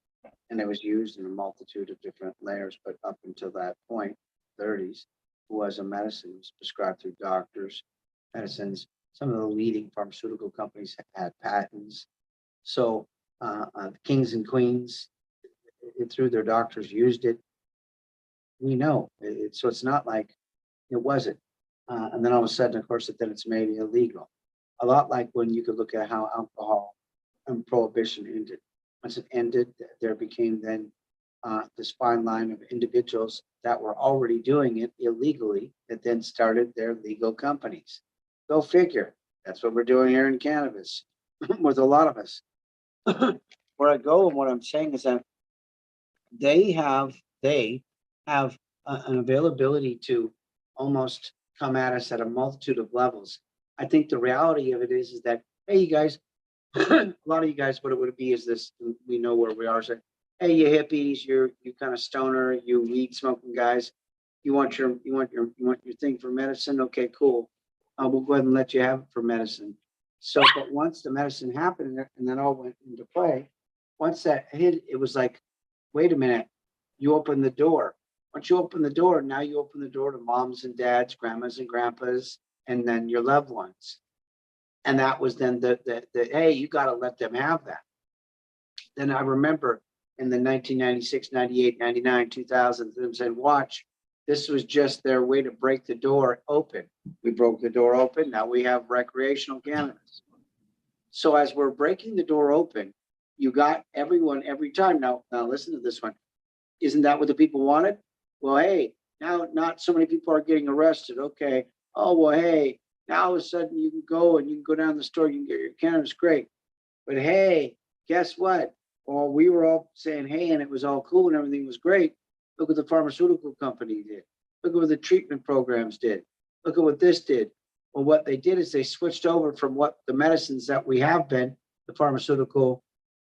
And it was used in a multitude of different layers, but up until that point, 30s, was a medicine. It was prescribed through doctors, medicines. Some of the leading pharmaceutical companies had patents. So kings and queens, through their doctors, used it. We know. So it's not like it wasn't. And then all of a sudden, of course, then it's made illegal. A lot like when you could look at how alcohol and prohibition ended. Once it ended, there became then this fine line of individuals that were already doing it illegally that then started their legal companies. Go figure. That's what we're doing here in cannabis with a lot of us. Where I go and what I'm saying is that they have an availability to almost come at us at a multitude of levels. I think the reality of it is that, hey, you guys, a lot of you guys, what it would be is this, we know where we are. So, hey, you hippies, you kind of stoner, you weed smoking guys, you want your thing for medicine. Okay, cool. We'll go ahead and let you have it for medicine. So, but once the medicine happened and that all went into play, once that hit, it was like, wait a minute, you open the door. Once you open the door, now you open the door to moms and dads, grandmas and grandpas, and then your loved ones. And that was then the hey, you got to let them have that. Then I remember in the 1996, 98, 99, 2000, them saying, watch, this was just their way to break the door open. We broke the door open. Now we have recreational cannabis. So as we're breaking the door open, you got everyone every time. Now listen to this one. Isn't that what the people wanted? Well, hey, now not so many people are getting arrested. Okay. Oh, well, hey, now all of a sudden you can go and you can go down the store, you can get your cannabis, great. But hey, guess what? Well, we were all saying, hey, and it was all cool and everything was great. Look what the pharmaceutical company did. Look at what the treatment programs did. Look at what this did. Well, what they did is they switched over from what the medicines that we have been, the pharmaceutical,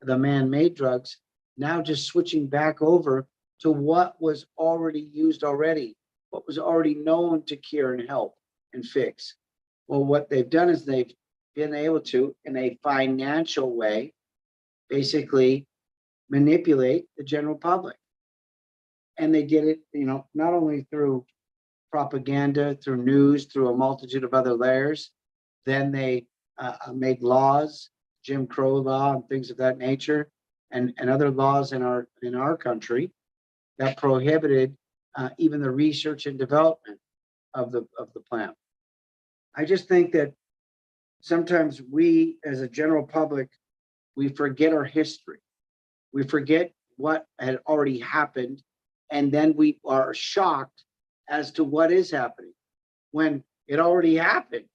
the man-made drugs, now just switching back over to what was already used already, what was already known to cure and help and fix. Well, what they've done is they've been able to, in a financial way, basically manipulate the general public. And they did it, not only through propaganda, through news, through a multitude of other layers. Then they made laws, Jim Crow law and things of that nature, and other laws in our country that prohibited even the research and development of the plant. I just think that sometimes we, as a general public, we forget our history. We forget what had already happened, and then we are shocked as to what is happening when it already happened.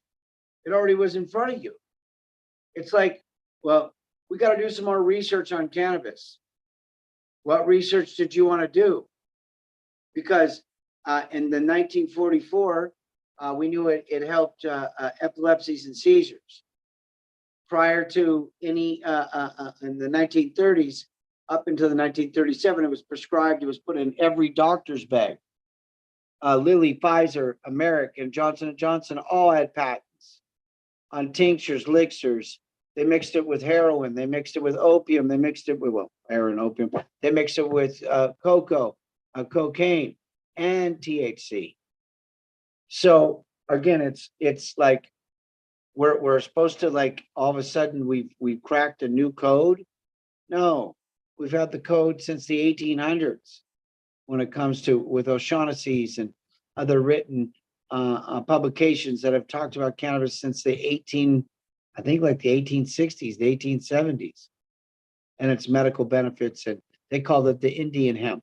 It already was in front of you. It's like, well, we got to do some more research on cannabis. What research did you want to do? Because in the 1944, we knew it helped epilepsies and seizures. Prior to any, in the 1930s, up until the 1937, it was prescribed, it was put in every doctor's bag. Lilly, Pfizer, American, Johnson & Johnson all had patents on tinctures, elixirs. They mixed it with heroin. They mixed it with opium. They mixed it with, well, heroin, opium. They mixed it with cocoa, cocaine, and THC. So again, it's like we're supposed to, like, all of a sudden we've cracked a new code. No, we've had the code since the 1800s when it comes to with O'Shaughnessy's and other written publications that have talked about cannabis since the 1860s, the 1870s, and its medical benefits, and they called it the Indian hemp.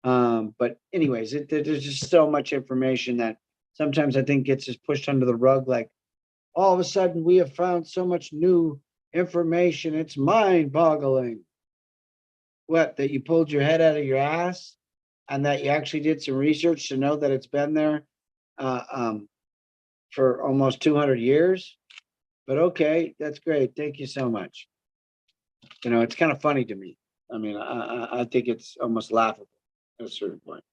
But anyways, there's just so much information that sometimes I think gets just pushed under the rug. Like, all of a sudden we have found so much new information. It's mind-boggling. What, that you pulled your head out of your ass and that you actually did some research to know that it's been there for almost 200 years? But okay, that's great. Thank you so much. It's kind of funny to me. I mean, I think it's almost laughable at a certain point.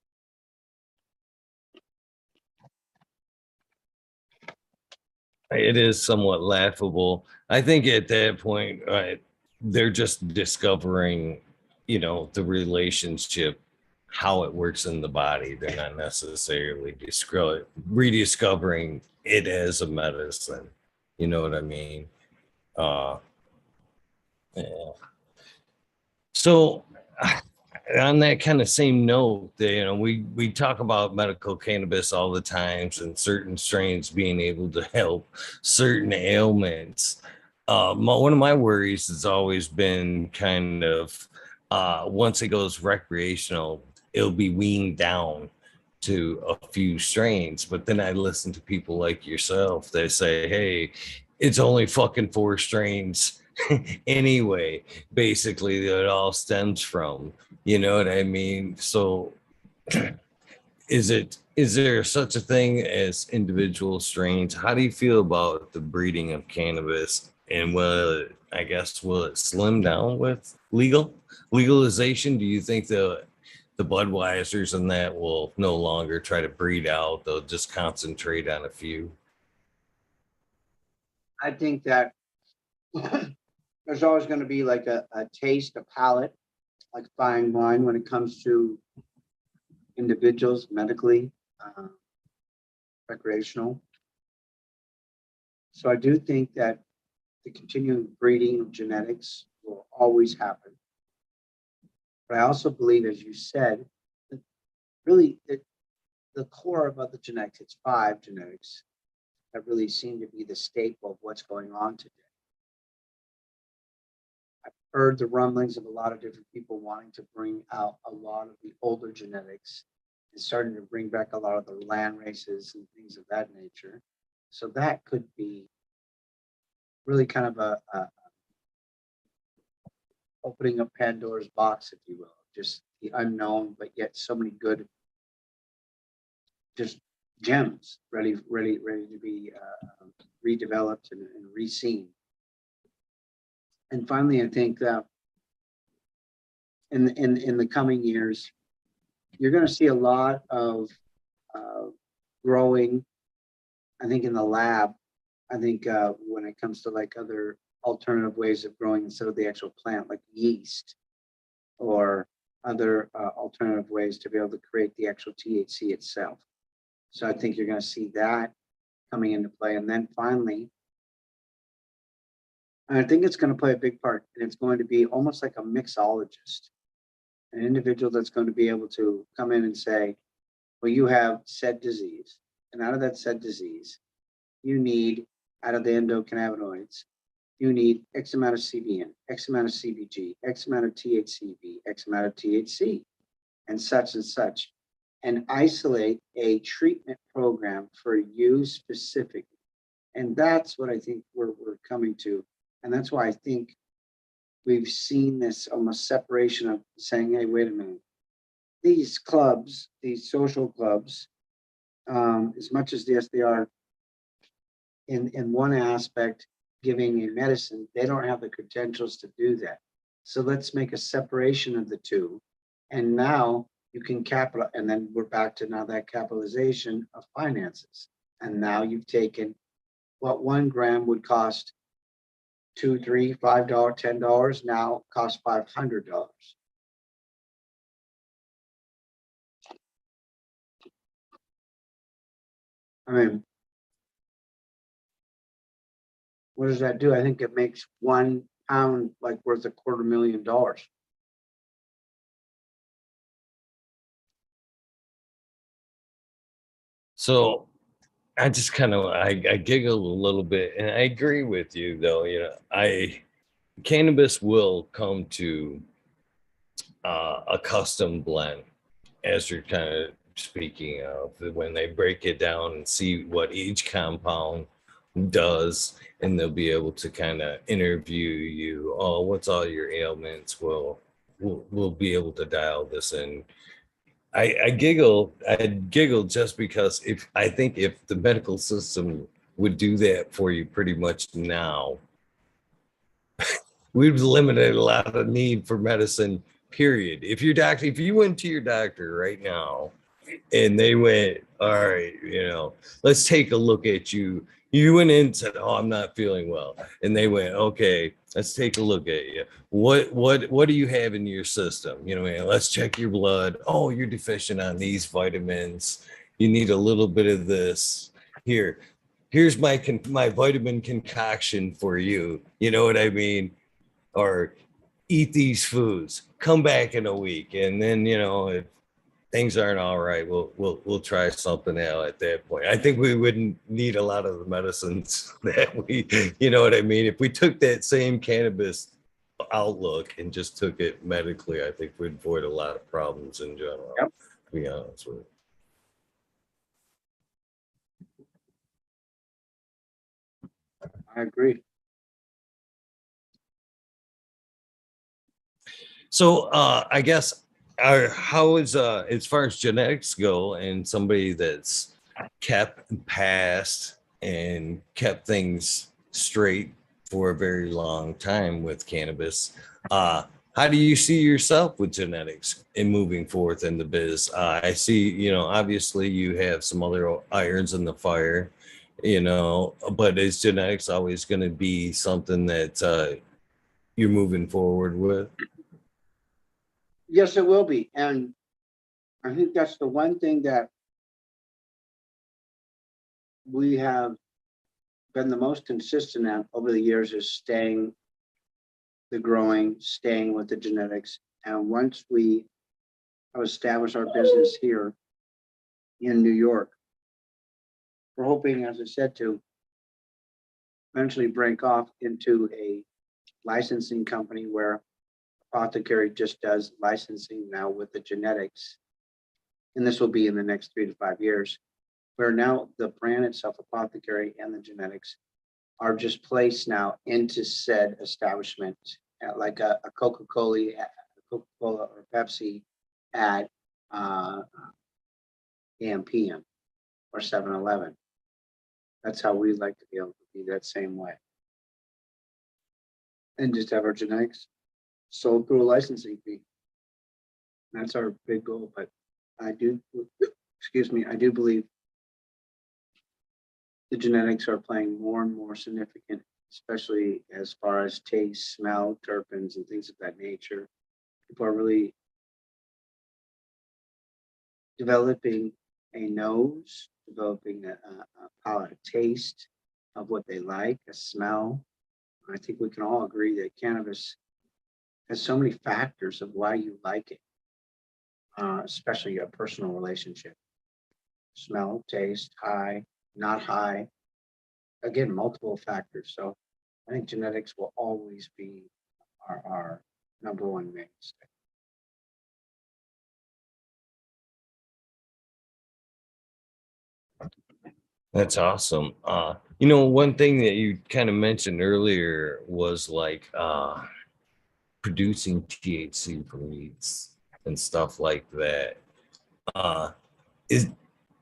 It is somewhat laughable. I think at that point, they're just discovering, the relationship, how it works in the body. They're not necessarily rediscovering it as a medicine. You know what I mean? Yeah. So on that kind of same note, we talk about medical cannabis all the times and certain strains being able to help certain ailments. One of my worries has always been kind of once it goes recreational, it'll be weaned down to a few strains. But then I listen to people like yourself that say, hey, it's only fucking 4 strains anyway, basically, that it all stems from. You know what I mean? So is there such a thing as individual strains? How do you feel about the breeding of cannabis? And will it slim down with legalization? Do you think the Budweisers and that will no longer try to breed out? They'll just concentrate on a few. I think that there's always going to be like a taste, a palate, like fine wine when it comes to individuals, medically, recreational. So I do think that the continuing breeding of genetics will always happen. But I also believe, as you said, that really the core about the genetics, it's 5 genetics that really seem to be the staple of what's going on today. I've heard the rumblings of a lot of different people wanting to bring out a lot of the older genetics and starting to bring back a lot of the land races and things of that nature. So that could be really kind of a opening up Pandora's box, if you will, just the unknown, but yet so many good, just gems ready to be redeveloped and reseen. And finally, I think that in the coming years, you're going to see a lot of growing. I think in the lab, I think when it comes to like other alternative ways of growing instead of the actual plant, like yeast or other alternative ways to be able to create the actual THC itself. So I think you're going to see that coming into play. And then finally, I think it's going to play a big part, and it's going to be almost like a mixologist, an individual that's going to be able to come in and say, well, you have said disease, and out of that said disease, you need, out of the endocannabinoids, you need X amount of CBN, X amount of CBG, X amount of THCV, X amount of THC, and such, and isolate a treatment program for you specifically. And that's what I think we're coming to. And that's why I think we've seen this almost separation of saying, hey, wait a minute, these clubs, these social clubs, as much as yes, they are in one aspect giving a medicine, they don't have the credentials to do that. So let's make a separation of the two. And now you can capital, and then we're back to now that capitalization of finances. And now you've taken what 1 gram would cost $2, $3, $5, $10 now costs $500. I mean, what does that do? I think it makes 1 pound like worth $250,000. So I just kind of I giggle a little bit, and I agree with you though. I cannabis will come to a custom blend, as you're kind of speaking of, when they break it down and see what each compound does, and they'll be able to kind of interview you. Oh, what's all your ailments? We'll be able to dial this in. I giggle just because I think if the medical system would do that for you pretty much now, we've eliminated a lot of need for medicine, period. If you went to your doctor right now and they went, all right, let's take a look at you. You went in and said, oh, I'm not feeling well. And they went, okay, let's take a look at you. What do you have in your system? Let's check your blood. Oh, you're deficient on these vitamins. You need a little bit of this. Here's my vitamin concoction for you. You know what I mean? Or eat these foods, come back in a week, and then if things aren't all right, we'll try something out at that point. I think we wouldn't need a lot of the medicines that we, you know what I mean? If we took that same cannabis outlook and just took it medically, I think we'd avoid a lot of problems in general, Yep. to be honest with you. I agree. So I guess how is as far as genetics go, and somebody that's kept and passed and kept things straight for a very long time with cannabis, how do you see yourself with genetics and moving forth in the biz? I see, obviously you have some other irons in the fire, but is genetics always going to be something that you're moving forward with? Yes, it will be. And I think that's the one thing that we have been the most consistent at over the years is staying the growing, staying with the genetics. And once we have established our business here in New York, we're hoping, as I said, to eventually break off into a licensing company where Apothecary just does licensing now with the genetics. And this will be in the next 3 to 5 years, where now the brand itself, Apothecary, and the genetics are just placed now into said establishment, like a Coca-Cola or Pepsi at AM PM or 7-Eleven. That's how we like to be able to be that same way. And just have our genetics sold through a licensing fee. That's our big goal. But I do, excuse me, I do believe the genetics are playing more and more significant, especially as far as taste, smell, terpenes, and things of that nature. People are really developing a nose, developing a palate, a taste of what they like, a smell. I think we can all agree that cannabis has so many factors of why you like it, especially a personal relationship. Smell, taste, high, not high. Again, multiple factors. So I think genetics will always be our number one mainstay. That's awesome. One thing that you kind of mentioned earlier was like producing THC from weeds and stuff like that. Uh, is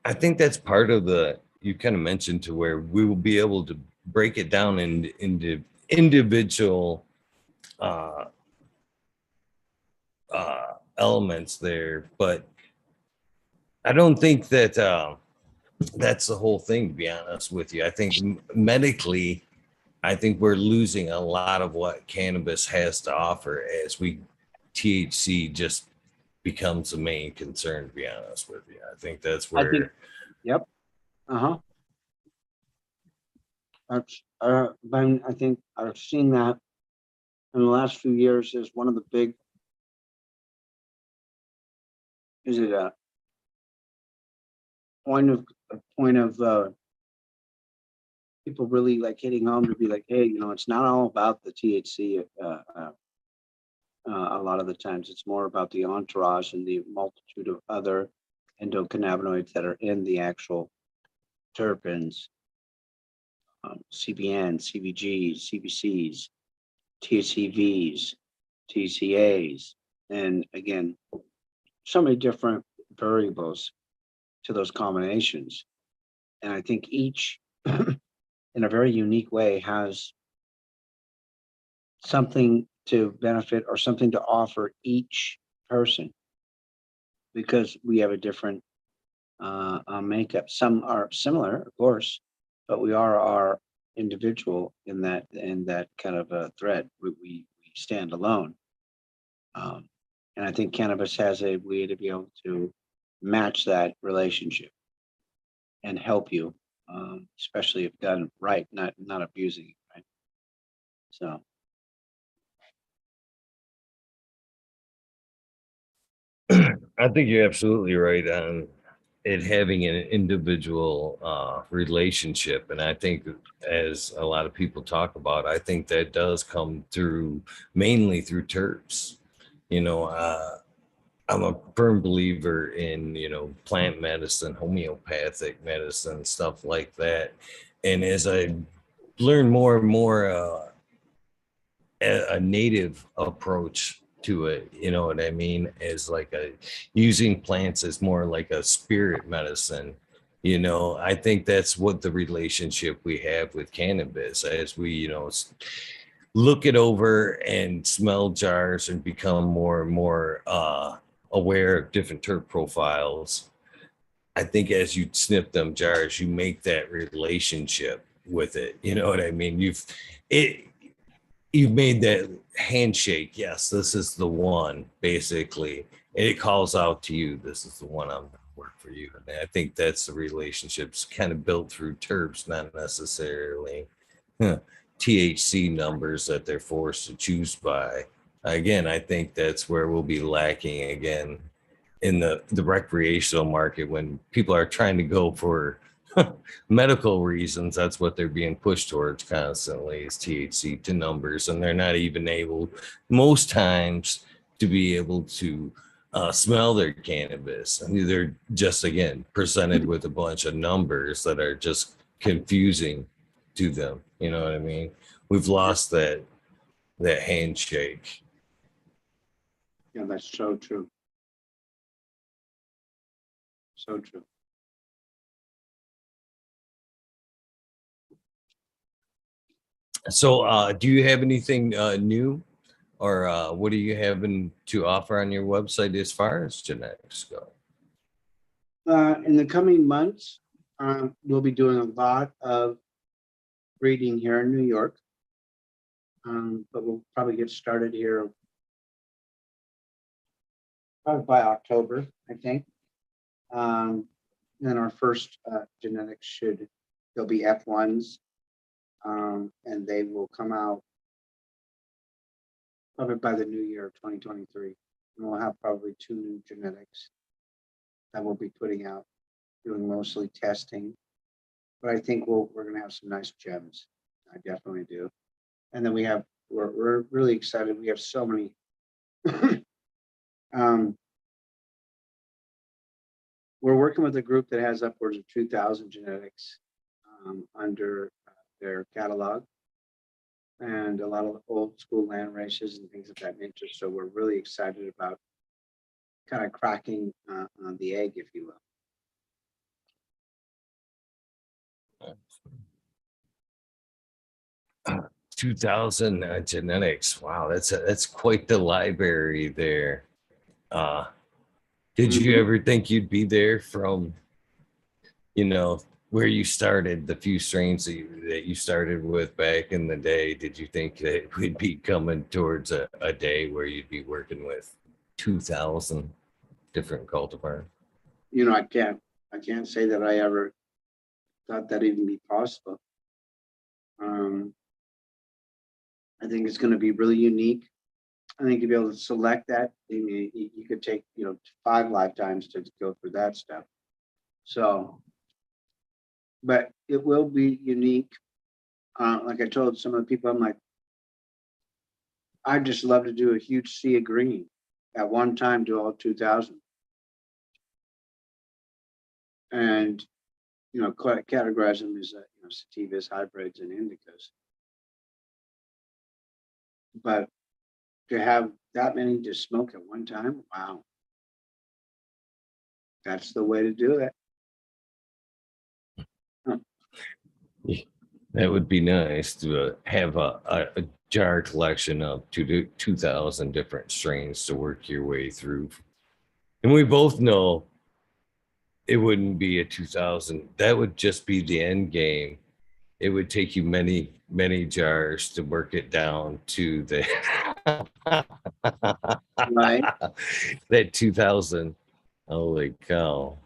I think that's part of the you kind of mentioned to where we will be able to break it down into individual uh, elements there, but I don't think that that's the whole thing. To be honest with you, I think medically, I think we're losing a lot of what cannabis has to offer as we THC just becomes the main concern. To be honest with you, I think that's I think, where. yep. Uh-huh. That's, I think I've seen that in the last few years is one of the big, is it a point of people really like hitting home to be like, hey, it's not all about the THC. A lot of the times it's more about the entourage and the multitude of other endocannabinoids that are in the actual terpenes, CBN, CBGs, CBCs, THCVs, TCAs, and again, so many different variables to those combinations. And I think each, in a very unique way, has something to benefit or something to offer each person because we have a different makeup. Some are similar, of course, but we are our individual in that kind of a thread. We stand alone. And I think cannabis has a way to be able to match that relationship and help you, especially if done right, not abusing it, right? So I think you're absolutely right on it having an individual relationship. And I think, as a lot of people talk about, I think that does come through mainly through terps. You know, I'm a firm believer in, plant medicine, homeopathic medicine, stuff like that. And as I learn more and more, a native approach to it, you know what I mean, is like a using plants as more like a spirit medicine. I think that's what the relationship we have with cannabis, as we, look it over and smell jars and become more and more aware of different terp profiles. I think as you sniff them jars, you make that relationship with it. You know what I mean? It you've made that handshake. Yes, this is the one, basically. And it calls out to you, this is the one, I'm going to work for you. And I think that's the relationships kind of built through terps, not necessarily THC numbers that they're forced to choose by. Again, I think that's where we'll be lacking again in the recreational market, when people are trying to go for medical reasons. That's what they're being pushed towards constantly, is THC to numbers, and they're not even able most times to be able to smell their cannabis. I mean, they're just, again, presented with a bunch of numbers that are just confusing to them. You know what I mean? We've lost that handshake. Yeah, that's so true. So true. So, do you have anything new, or what are you having to offer on your website as far as genetics go? In the coming months, we'll be doing a lot of breeding here in New York. But we'll probably get started here probably by October, I think. Then our first genetics they'll be F1s, and they will come out probably by the new year of 2023. And we'll have probably 2 new genetics that we'll be putting out, doing mostly testing. But I think we're going to have some nice gems. I definitely do. And then we're really excited. We have so many. We're working with a group that has upwards of 2,000 genetics under their catalog, and a lot of old school land races and things of that nature. So we're really excited about kind of cracking on the egg, if you will. 2000 genetics. Wow, that's quite the library there. Uh, did you ever think you'd be there from, where you started, the few strains that you started with back in the day? Did you think that we'd be coming towards a day where you'd be working with 2000 different cultivars? I can't say that I ever thought that even be possible. I think it's going to be really unique. I think to be able to select that, you could take 5 lifetimes to go through that stuff. So, but it will be unique. Like I told some of the people, I'm like, I'd just love to do a huge sea of green at one time, do all 2,000, and categorize them as sativas, hybrids, and indicas. But to have that many to smoke at one time, wow, that's the way to do it. Huh. That would be nice to have a jar collection of 2,000 different strains to work your way through. And we both know it wouldn't be a 2,000. That would just be the end game. It would take you many, many jars to work it down to the Right? that 2,000. Holy cow.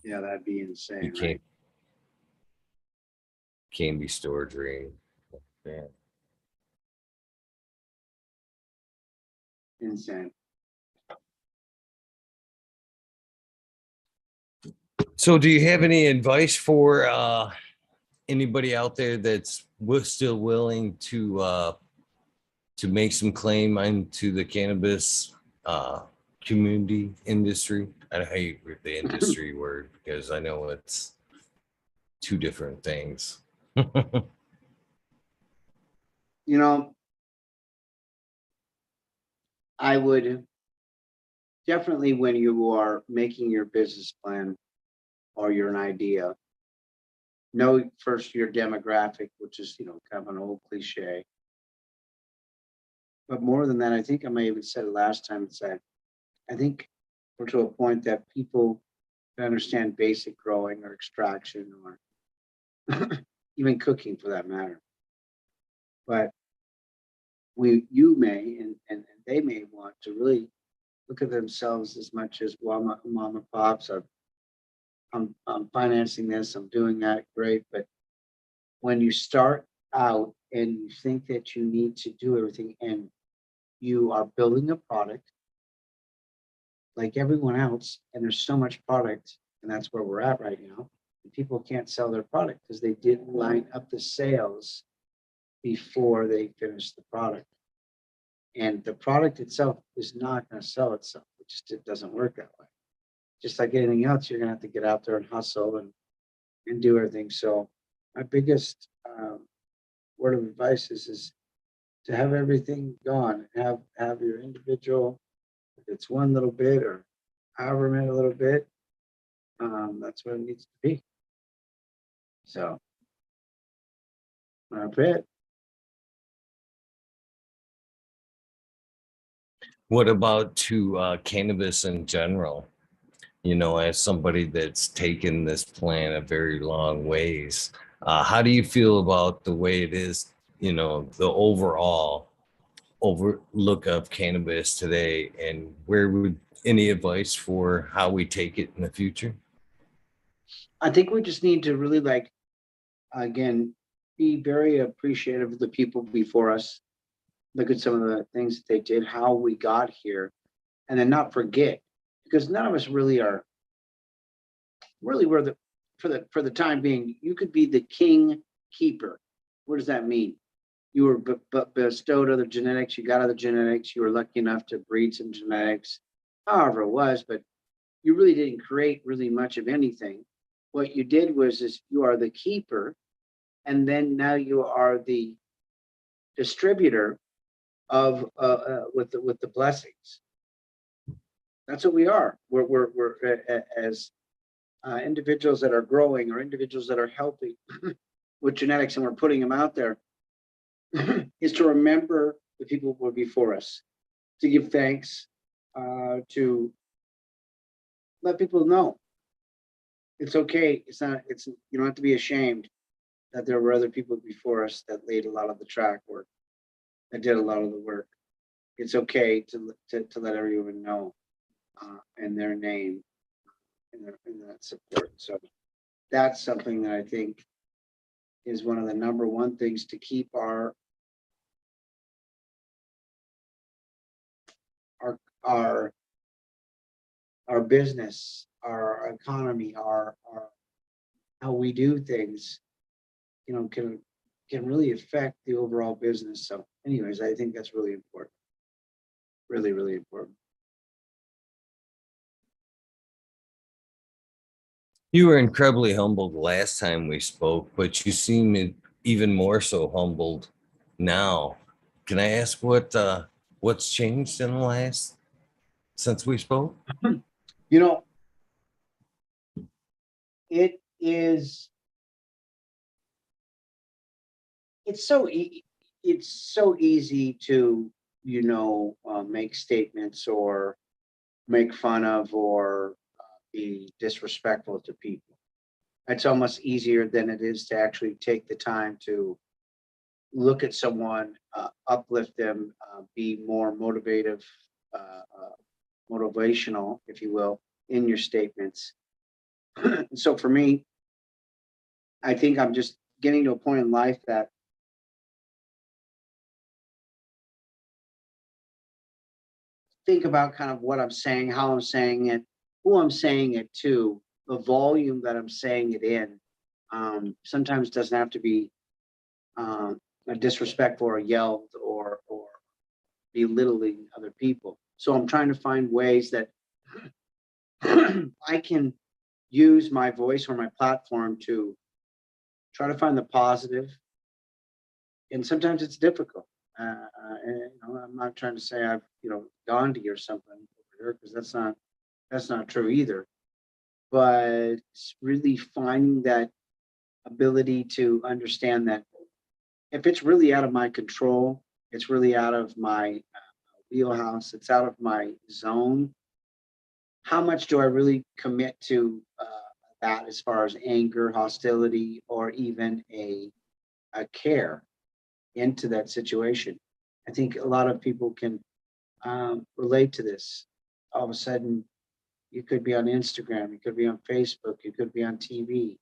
Yeah, that'd be You insane, can't right? be stored dream. Yeah. Insane. So do you have any advice for anybody out there that's still willing to make some claim into the cannabis uh, community industry? I hate the industry word because I know it's two different things. You know, I would definitely, when you are making your business plan or you're an idea, know first your demographic, which is, kind of an old cliche. But more than that, I think I may even said it last time, it's that I think we're to a point that people can understand basic growing or extraction or even cooking for that matter. But you may, and they may want to really look at themselves as much as, well, mom and pops are, I'm financing this, I'm doing that, great. But when you start out and you think that you need to do everything and you are building a product like everyone else, and there's so much product, and that's where we're at right now. And people can't sell their product because they didn't line up the sales before they finished the product. And the product itself is not going to sell itself. It doesn't work that way. Just like anything else, you're going to have to get out there and hustle and do everything. So my biggest word of advice is to have everything gone. Have your individual, if it's one little bit or however many little bit, that's what it needs to be. So, Bret. What about to cannabis in general? As somebody that's taken this plan a very long ways, how do you feel about the way it is, the overall overlook of cannabis today, and where would any advice for how we take it in the future? I think we just need to really again, be very appreciative of the people before us. Look at some of the things that they did, how we got here, and then not forget, because none of us really are really were the for the time being. You could be the king keeper. What does that mean? You were bestowed other genetics. You got other genetics. You were lucky enough to breed some genetics, however it was, but you really didn't create really much of anything. What you did was is you are the keeper, and then now you are the distributor of with the blessings. That's what we are. We're as individuals that are growing or individuals that are helping with genetics, and we're putting them out there, is to remember the people who were before us, to give thanks, to let people know it's okay. It's not. It's you don't have to be ashamed that there were other people before us that laid a lot of the track work, that did a lot of the work. It's okay to let everyone know and their name and that support. So that's something that I think is one of the number one things to keep our our our business, our economy, our how we do things, can really affect the overall business. So anyways, I think that's really important. Really, really important. You were incredibly humbled last time we spoke, but you seem even more so humbled now. Can I ask what's changed in the last since we spoke? You know, it is it's so it's so easy to make statements or make fun of or be disrespectful to people. It's almost easier than it is to actually take the time to look at someone, uplift them, be more motivational, if you will, in your statements. So for me, I think I'm just getting to a point in life that think about kind of what I'm saying, how I'm saying it, who I'm saying it to, the volume that I'm saying it in. Sometimes it doesn't have to be a disrespectful or yelled or belittling other people. So I'm trying to find ways that I can use my voice or my platform to try to find the positive. And sometimes it's difficult. And, I'm not trying to say I've, Gandhi or something over here, because that's not true either. But it's really finding that ability to understand that if it's really out of my control, it's really out of my wheelhouse, it's out of my zone. How much do I really commit to that, as far as anger, hostility, or even a care into that situation? I think a lot of people can relate to this. All of a sudden, you could be on Instagram, you could be on Facebook, you could be on TV,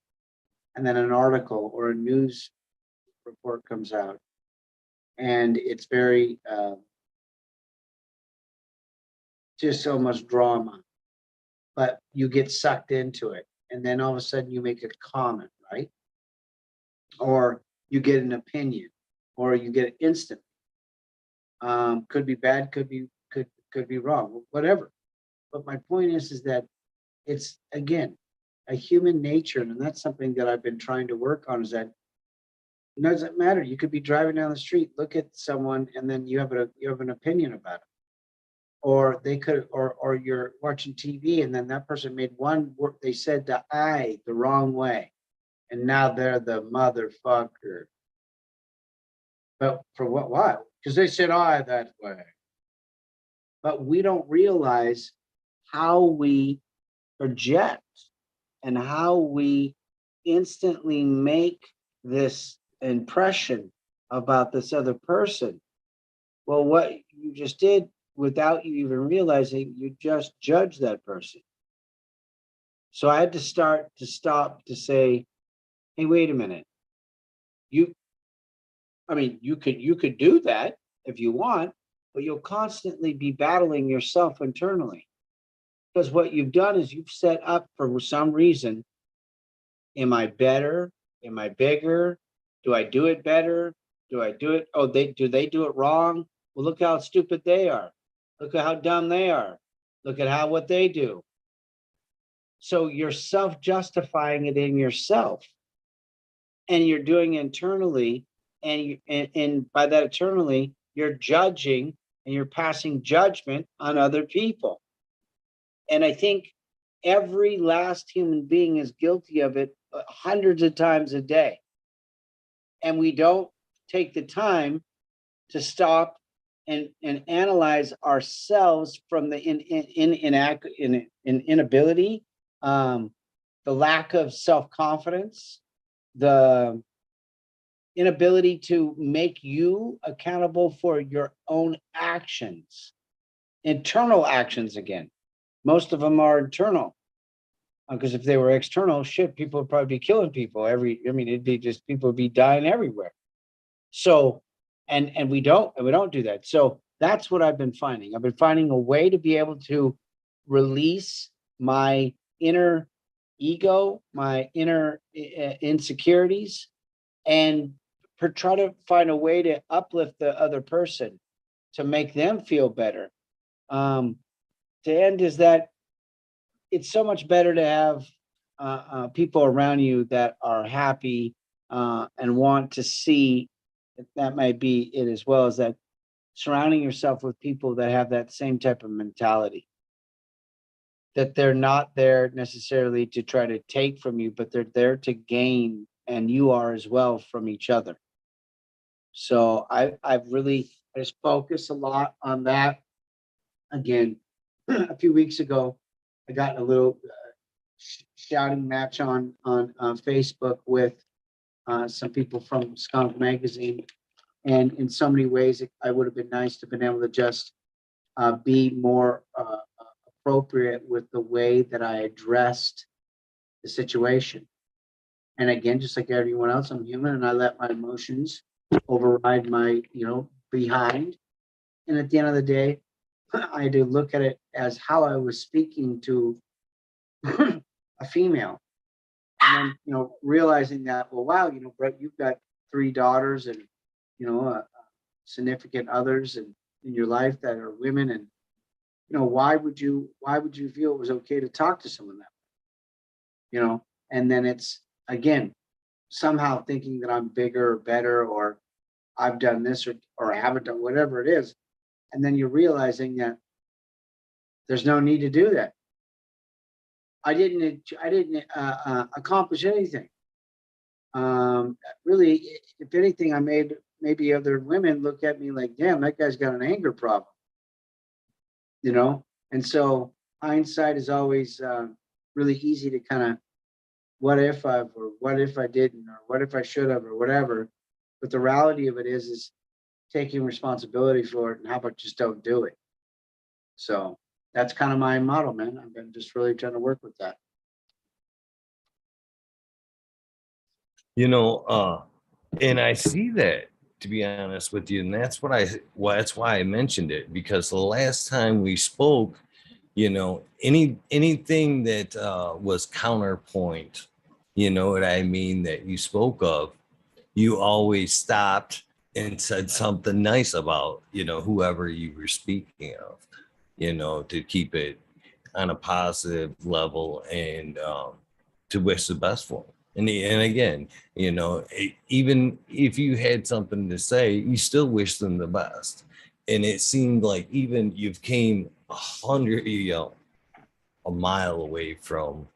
and then an article or a news report comes out, and it's very just so much drama, but you get sucked into it, and then all of a sudden you make a comment, right? Or you get an opinion, or you get it instant. Could be bad, could be wrong, whatever. But my point is that it's, again, a human nature, and that's something that I've been trying to work on. Is that it doesn't matter. You could be driving down the street, look at someone, and then you have an opinion about it. Or they could, or you're watching TV, and then that person made one word, they said the I the wrong way, and now they're the motherfucker. But for what? Why? Because they said I that way. But we don't realize how we project and how we instantly make this impression about this other person. Well, what you just did, without you even realizing, you just judged that person. So I had to stop to say, hey, wait a minute. You could do that if you want, but you'll constantly be battling yourself internally. Because what you've done is you've set up, for some reason, am I better? Am I bigger? Do I do it better? Do I do it? Oh, they do it wrong? Well, look how stupid they are. Look at how dumb they are. Look at what they do. So you're self-justifying it in yourself, and you're doing internally, and by that internally, you're judging and you're passing judgment on other people. And I think every last human being is guilty of it hundreds of times a day. And we don't take the time to stop and analyze ourselves from the inability, the lack of self-confidence, the inability to make you accountable for your own actions, internal actions. Again, most of them are internal, because if they were external, shit, people would probably be killing people it'd be just, people would be dying everywhere. So, and we don't do that. So that's what I've been finding. I've been finding a way to be able to release my inner ego, my inner insecurities, and try to find a way to uplift the other person, to make them feel better. The end is that it's so much better to have people around you that are happy and want to see. That might be it, as well as that, surrounding yourself with people that have that same type of mentality, that they're not there necessarily to try to take from you, but they're there to gain, and you are as well, from each other. So I just focus a lot on that. Again, a few weeks ago, I got a little shouting match on Facebook with some people from Skunk Magazine, and in so many ways, I would have been nice to have been able to just be more appropriate with the way that I addressed the situation. And again, just like everyone else, I'm human, and I let my emotions override my, behind. And at the end of the day, I had to look at it as how I was speaking to a female. And then, you know, realizing that, well, wow, you know, Bret, you've got 3 daughters and, you know, significant others in your life that are women. And, you know, why would you feel it was okay to talk to someone that way? You know, and then it's, again, somehow thinking that I'm bigger or better, or I've done this or I haven't done whatever it is. And then you're realizing that there's no need to do that. I didn't accomplish anything. Really, if anything, I made maybe other women look at me like, damn, that guy's got an anger problem, you know? And so hindsight is always really easy to kind of, what if I've, or what if I didn't, or what if I should have, or whatever. But the reality of it is taking responsibility for it, and how about just don't do it? So that's kind of my model, man. I've been just really trying to work with that. You know, and I see that, to be honest with you, and that's that's why I mentioned it, because the last time we spoke, you know, anything that was counterpoint, you know what I mean, that you spoke of, you always stopped and said something nice about, you know, whoever you were speaking of, you know, to keep it on a positive level, and to wish the best for them. And again, you know, even if you had something to say, you still wish them the best. And it seemed like even you've came 100, you know, a mile away from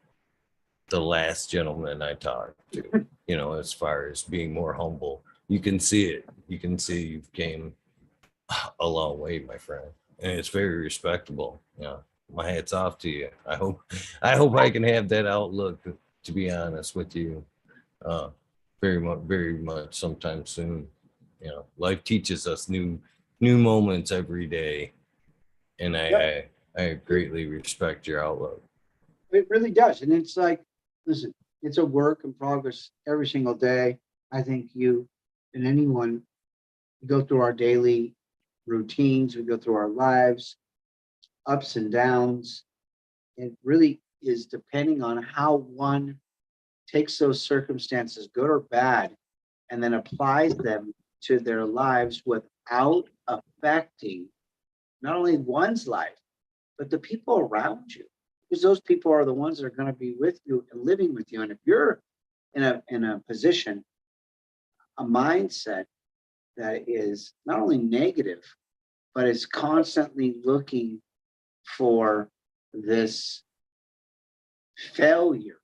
the last gentleman I talked to, you know, as far as being more humble. You can see it. You can see you've came a long way, my friend. And it's very respectable. You know, my hat's off to you. I hope I can have that outlook, to be honest with you, very much sometime soon. You know, life teaches us new moments every day. And I greatly respect your outlook. It really does. And it's like, listen, it's a work in progress every single day. I think you and anyone go through our daily routines, we go through our lives, ups and downs. It really is depending on how one takes those circumstances, good or bad, and then applies them to their lives without affecting not only one's life, but the people around you. Because those people are the ones that are going to be with you and living with you. And if you're in a position, a mindset that is not only negative, but is constantly looking for this failure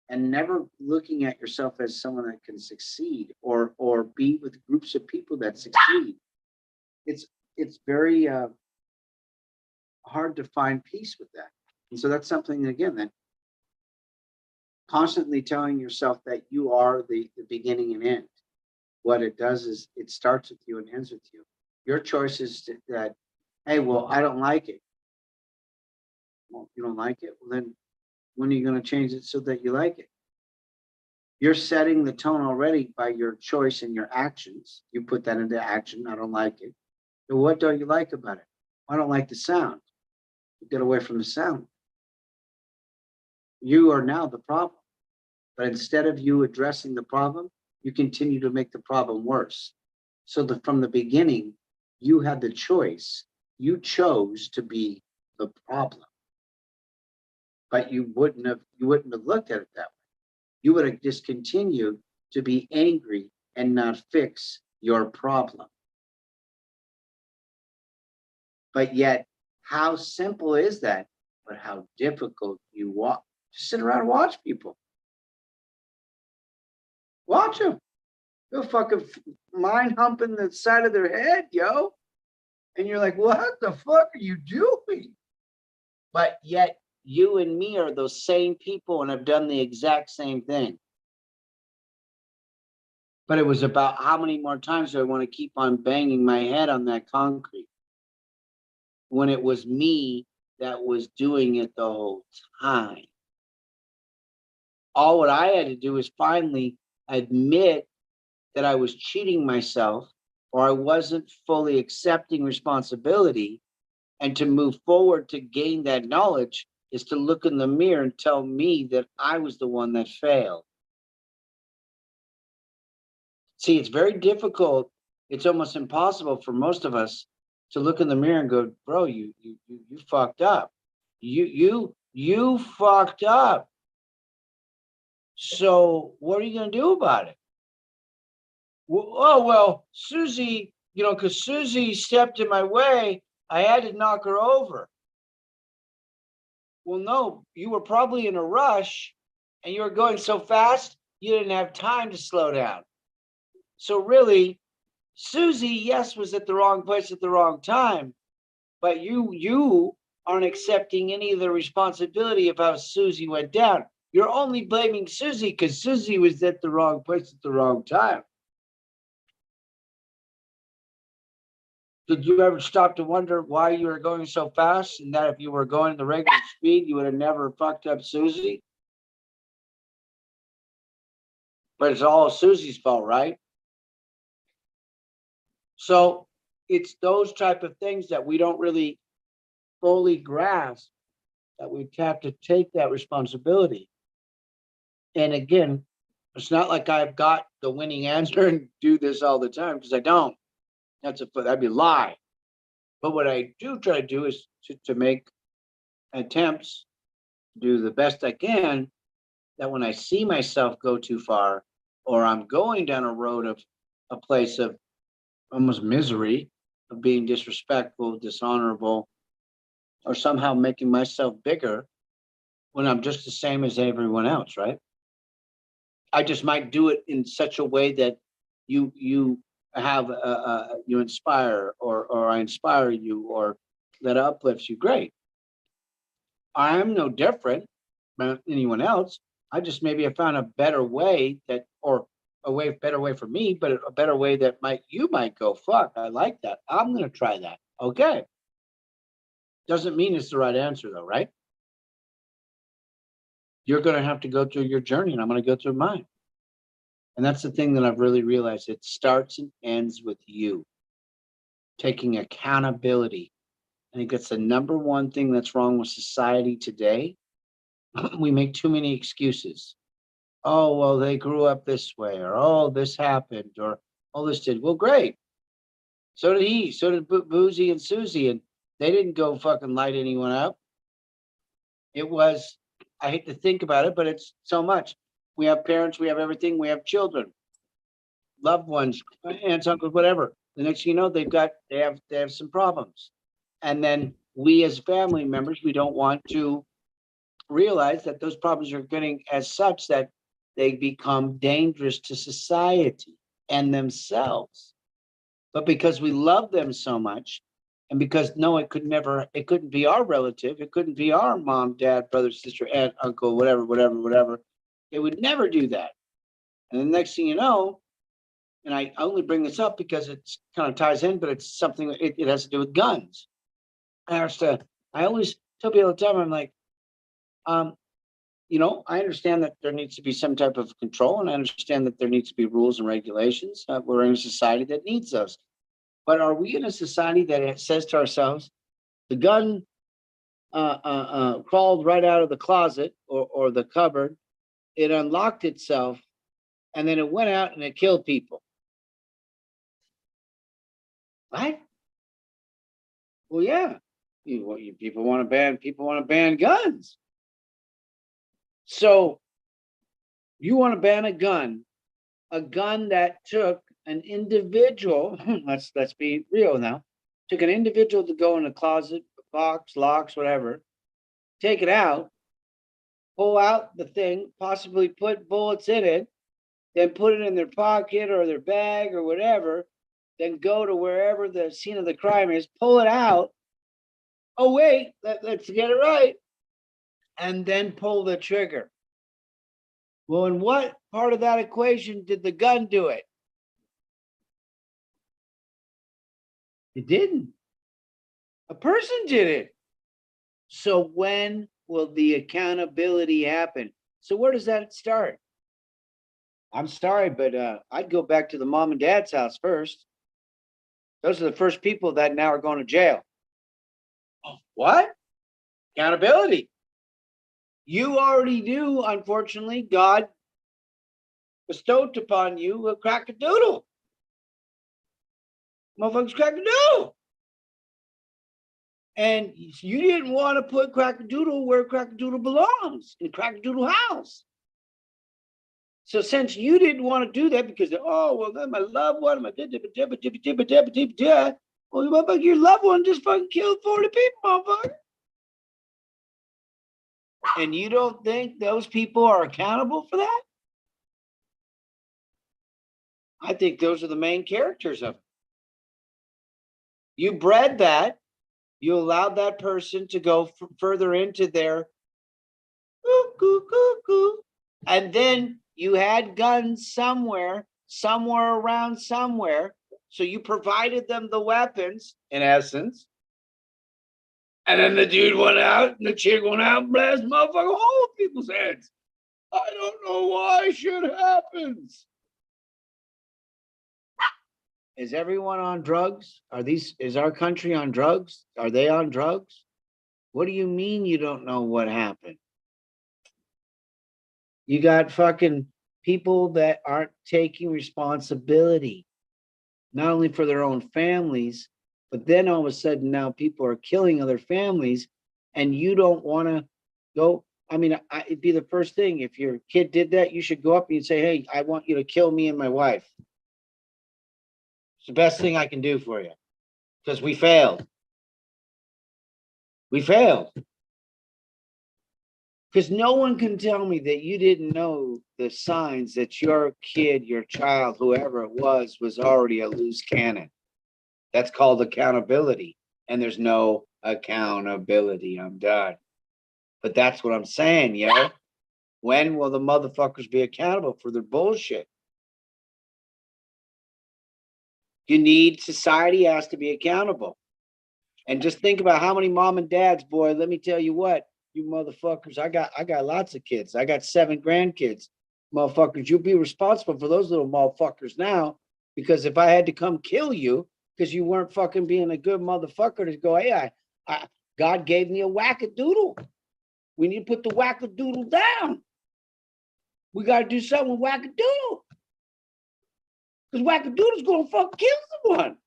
and never looking at yourself as someone that can succeed, or be with groups of people that succeed, it's very hard to find peace with that. And so that's something, again, that constantly telling yourself that you are the beginning and end. What it does is it starts with you and ends with you. Your choice is that, hey, well, I don't like it. Well, you don't like it? Well, then when are you going to change it so that you like it? You're setting the tone already by your choice and your actions. You put that into action. I don't like it. So what don't you like about it? I don't like the sound. Get away from the sound. You are now the problem. But instead of you addressing the problem, you continue to make the problem worse. So from the beginning, you had the choice. You chose to be the problem. But you wouldn't have looked at it that way. You would have just continued to be angry and not fix your problem. But yet, how simple is that? But how difficult you watch. Just sit around and watch people. Watch them. They'll fucking mind humping the side of their head, yo. And you're like, what the fuck are you doing? But yet, you and me are those same people and have done the exact same thing. But it was about how many more times do I want to keep on banging my head on that concrete when it was me that was doing it the whole time. All what I had to do was finally admit that I was cheating myself, or I wasn't fully accepting responsibility, and to move forward to gain that knowledge is to look in the mirror and tell me that I was the one that failed. See, it's very difficult. It's almost impossible for most of us to look in the mirror and go, bro, you fucked up. You fucked up. So what are you going to do about it? Well, Susie, because Susie stepped in my way, I had to knock her over. Well, no, you were probably in a rush and you were going so fast, you didn't have time to slow down. So really, Susie, yes, was at the wrong place at the wrong time, but you aren't accepting any of the responsibility of how Susie went down. You're only blaming Susie because Susie was at the wrong place at the wrong time. Did you ever stop to wonder why you were going so fast, and that if you were going the regular speed, you would have never fucked up Susie? But it's all Susie's fault, right? So it's those type of things that we don't really fully grasp, that we have to take that responsibility. And again, it's not like I've got the winning answer and do this all the time, because I don't. That'd be a lie. But what I do try to do is to make attempts, do the best I can, that when I see myself go too far, or I'm going down a road of a place of almost misery, of being disrespectful, dishonorable, or somehow making myself bigger when I'm just the same as everyone else, right? I just might do it in such a way that you have you inspire, or I inspire you, or that uplifts you. Great. I'm no different than anyone else. I just maybe have found a better way or better way for me, but a better way that you might go, fuck, I like that. I'm gonna try that. Okay. Doesn't mean it's the right answer though, right? You're gonna have to go through your journey, and I'm gonna go through mine. And that's the thing that I've really realized. It starts and ends with you taking accountability. I think that's the number one thing that's wrong with society today. We make too many excuses. Oh, well, they grew up this way, or oh, this happened, or oh, this did. Well, great. So did he. So did Boozy and Susie, and they didn't go fucking light anyone up. It was, I hate to think about it, but it's so much. We have parents, we have everything, we have children, loved ones, aunts, uncles, whatever. The next thing you know, they have some problems. And then we as family members, we don't want to realize that those problems are getting as such that they become dangerous to society and themselves. But because we love them so much, and because it couldn't be our relative, it couldn't be our mom, dad, brother, sister, aunt, uncle, whatever. It would never do that. And the next thing you know, and I only bring this up because it's kind of ties in, but it's something, it has to do with guns. I always tell people all the time, I'm like, I understand that there needs to be some type of control, and I understand that there needs to be rules and regulations. We're in a society that needs those. But are we in a society that says to ourselves, the gun crawled right out of the closet or the cupboard, it unlocked itself, and then it went out and it killed people? Right? Well, yeah. People want to ban guns. So you want to ban a gun that took an individual, let's be real now, took an individual to go in a closet, box, locks, whatever, take it out, pull out the thing, possibly put bullets in it, then put it in their pocket or their bag or whatever, then go to wherever the scene of the crime is, pull it out. Oh, wait, let's get it right. And then pull the trigger. Well, in what part of that equation did the gun do it? It didn't. A person did it. So when will the accountability happen? So where does that start? I'm sorry, but I'd go back to the mom and dad's house first. Those are the first people that now are going to jail. Oh, what? Accountability. You already do, unfortunately. God bestowed upon you a crack-a-doodle. Motherfuckers crack-a-doodle. And you didn't want to put crack-a-doodle where crack-a-doodle belongs, in crack-a-doodle house. So since you didn't want to do that because, oh, well, then my loved one, well, motherfucker, your loved one just fucking killed 40 people, motherfucker. And you don't think those people are accountable for that? I think those are the main characters of it. You bred that. You allowed that person to go further into their and then you had guns somewhere around somewhere. So you provided them the weapons, in essence. And then the dude went out and the chick went out and blasted motherfucking hole in people's heads. I don't know why shit happens. Is everyone on drugs? Is our country on drugs? Are they on drugs? What do you mean you don't know what happened? You got fucking people that aren't taking responsibility, not only for their own families, but then all of a sudden now people are killing other families and you don't want to go. I mean, it'd be the first thing. If your kid did that, you should go up and you'd say, hey, I want you to kill me and my wife. It's the best thing I can do for you because we failed. We failed. Because no one can tell me that you didn't know the signs that your kid, your child, whoever it was already a loose cannon. That's called accountability. And there's no accountability. I'm done. But that's what I'm saying, yo. When will the motherfuckers be accountable for their bullshit? Society has to be accountable. And just think about how many mom and dads, boy, let me tell you what, you motherfuckers, I got lots of kids. I got 7 grandkids. Motherfuckers, you'll be responsible for those little motherfuckers now, because if I had to come kill you because you weren't fucking being a good motherfucker to go, hey, God gave me a whack-a-doodle. We need to put the whack-a-doodle down. We got to do something with whack-a-doodle. Because whack-a-doodle's going to fucking kill someone.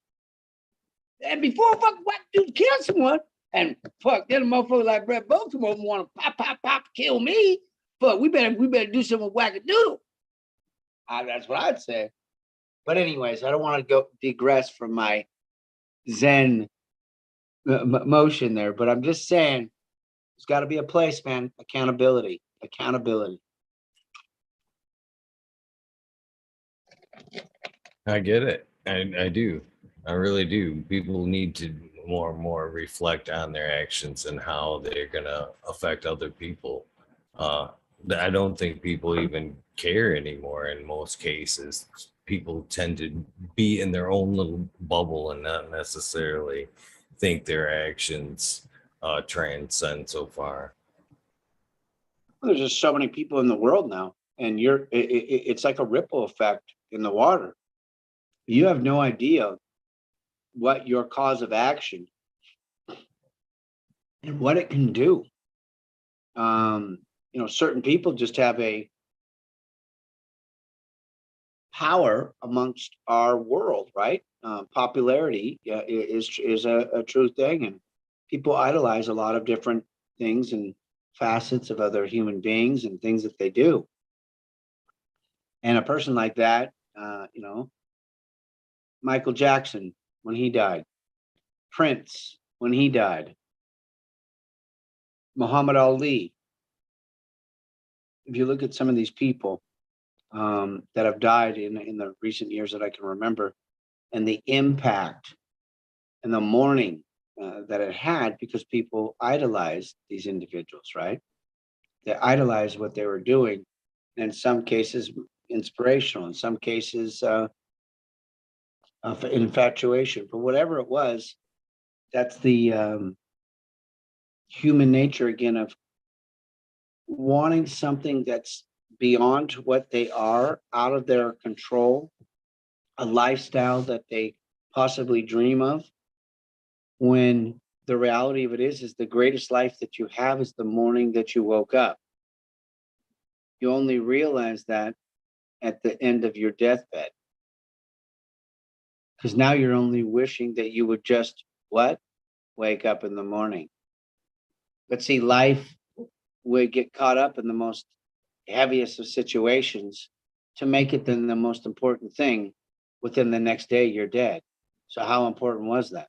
And before a fucking whack-a-doodle kills someone, and fuck, then a motherfucker like Bret Bogue come over and want to pop, kill me. Fuck, we better do something with whack-a-doodle. That's what I'd say. But anyways, I don't want to go digress from my Zen motion there, but I'm just saying there's got to be a place, man. Accountability. I get it. I do. I really do. People need to more and more reflect on their actions and how they're going to affect other people. I don't think people even care anymore in most cases. People tend to be in their own little bubble and not necessarily think their actions transcend so far. There's just so many people in the world now, and it's like a ripple effect in the water. You have no idea what your cause of action and what it can do. Certain people just have a power amongst our world, right? Popularity is a true thing, and people idolize a lot of different things and facets of other human beings and things that they do. And a person like that, Michael Jackson, when he died, Prince, when he died, Muhammad Ali. If you look at some of these people that have died in the recent years that I can remember, and the impact and the mourning that it had, because people idolized these individuals, right? They idolized what they were doing. In some cases, inspirational. In some cases, infatuation. But whatever it was, that's the human nature again of wanting something that's beyond what they are, out of their control, a lifestyle that they possibly dream of, when the reality of it is the greatest life that you have is the morning that you woke up. You only realize that at the end of your deathbed. Because now you're only wishing that you would just what? Wake up in the morning. But see, life would get caught up in the most heaviest of situations to make it then the most important thing. Within the next day, you're dead. So how important was that?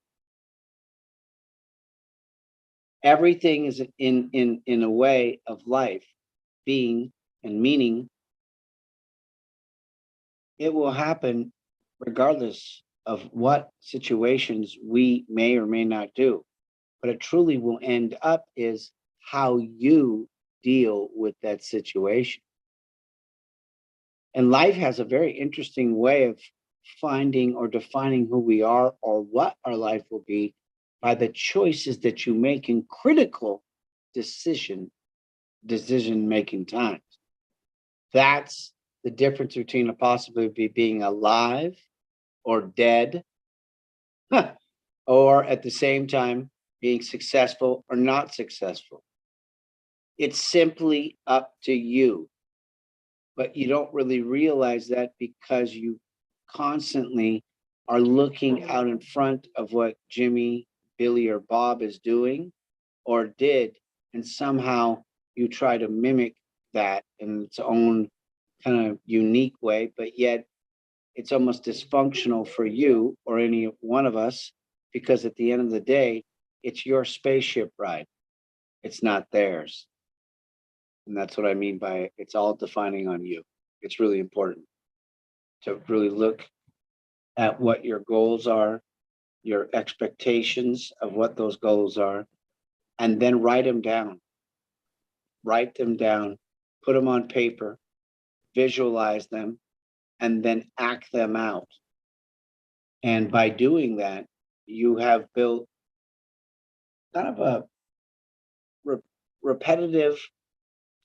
Everything is in a way of life, being and meaning. It will happen regardless of what situations we may or may not do. But it truly will end up is how you deal with that situation. And life has a very interesting way of finding or defining who we are or what our life will be by the choices that you make in critical decision making times. That's the difference between a possibility being alive or dead, or at the same time being successful or not successful. It's simply up to you. But you don't really realize that because you constantly are looking out in front of what Jimmy, Billy, or Bob is doing or did, and somehow you try to mimic that in its own kind of unique way, but yet it's almost dysfunctional for you or any one of us, because at the end of the day, it's your spaceship ride. It's not theirs. And that's what I mean by it's all defining on you. It's really important to really look at what your goals are, your expectations of what those goals are, and then write them down. Write them down, put them on paper, visualize them, and then act them out. And by doing that, you have built kind of a repetitive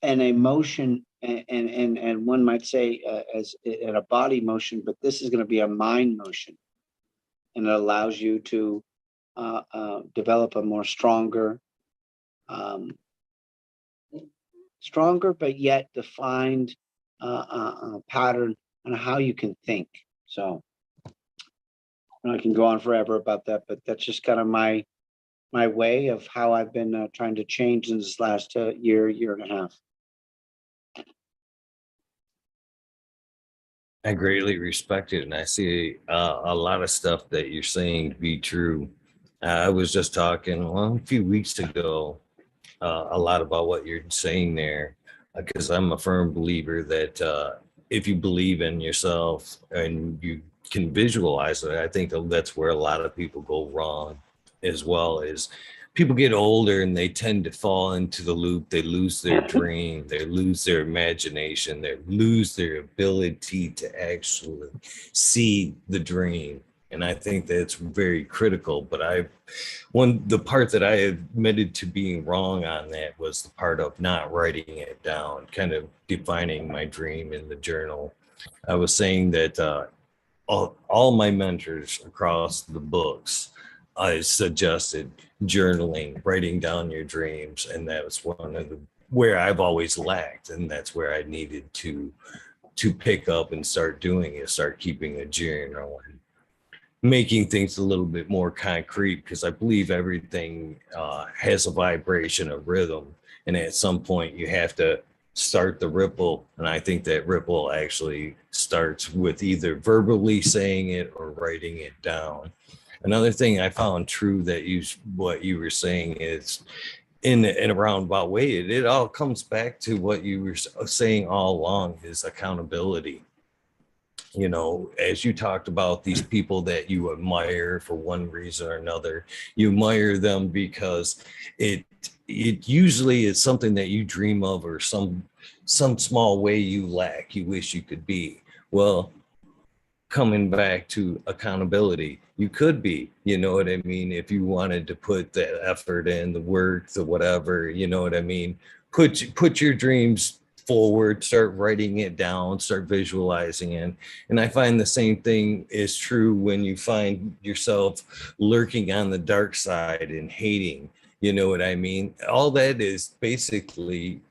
and a motion, and one might say as in a body motion, but this is going to be a mind motion, and it allows you to develop a more stronger but yet defined pattern on how you can think. So I can go on forever about that, but that's just kind of my way of how I've been trying to change in this last year and a half. I greatly respect it, and I see a lot of stuff that you're saying to be true. I was just talking a few weeks ago a lot about what you're saying there, because I'm a firm believer that if you believe in yourself and you can visualize it, I think that's where a lot of people go wrong, as well as people get older and they tend to fall into the loop. They lose their dream, they lose their imagination, they lose their ability to actually see the dream. And I think that's very critical. But the part that I admitted to being wrong on that was the part of not writing it down, kind of defining my dream in the journal. I was saying that all my mentors across the books, I suggested journaling, writing down your dreams, and that was one of the where I've always lacked, and that's where I needed to pick up and start doing it, start keeping a journal and making things a little bit more concrete, because I believe everything has a vibration, a rhythm, and at some point you have to start the ripple. And I think that ripple actually starts with either verbally saying it or writing it down. Another thing I found true that what you were saying is in a roundabout way, it all comes back to what you were saying all along, is accountability. You know, as you talked about these people that you admire for one reason or another, you admire them because it usually is something that you dream of, or some small way you lack, you wish you could be. Well, coming back to accountability, you could be, you know what I mean, if you wanted to put the effort in, the work, the whatever, you know what I mean, put your dreams forward, start writing it down, start visualizing it. And I find the same thing is true when you find yourself lurking on the dark side and hating, you know what I mean, all that is basically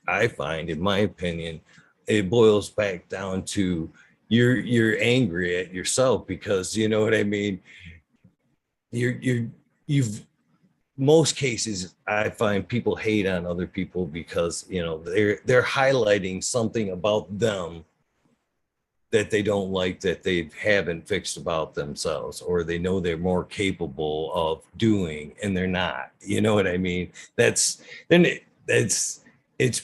I find, in my opinion, it boils back down to you're angry at yourself because you know what I mean. You've most cases I find people hate on other people because you know they're highlighting something about them that they don't like that they haven't fixed about themselves or they know they're more capable of doing and they're not, you know what I mean. That's then it's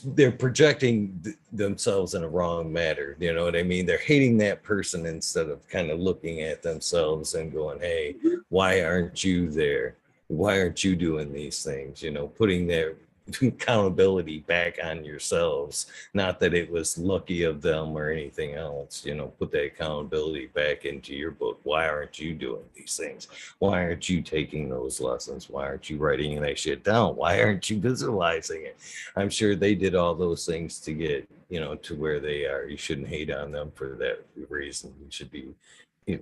they're projecting themselves in a wrong manner, you know what I mean. They're hating that person instead of kind of looking at themselves and going, hey, why aren't you there, why aren't you doing these things, you know, putting their accountability back on yourselves. Not that it was lucky of them or anything else, you know, put that accountability back into your book. Why aren't you doing these things? Why aren't you taking those lessons? Why aren't you writing that shit down? Why aren't you visualizing it? I'm sure they did all those things to get, you know, to where they are. You shouldn't hate on them for that reason. You should be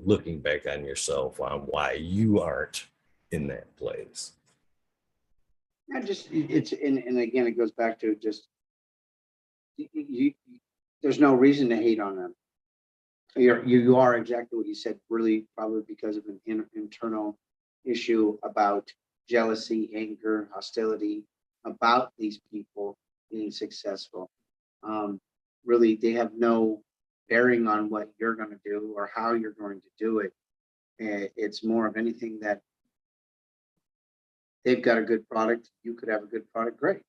looking back on yourself on why you aren't in that place. I just it's and again it goes back to just you, there's no reason to hate on them. You are exactly what you said, really probably because of an internal issue about jealousy, anger, hostility about these people being successful. Really, they have no bearing on what you're going to do or how you're going to do it. It's more of anything that they've got a good product, you could have a good product, great.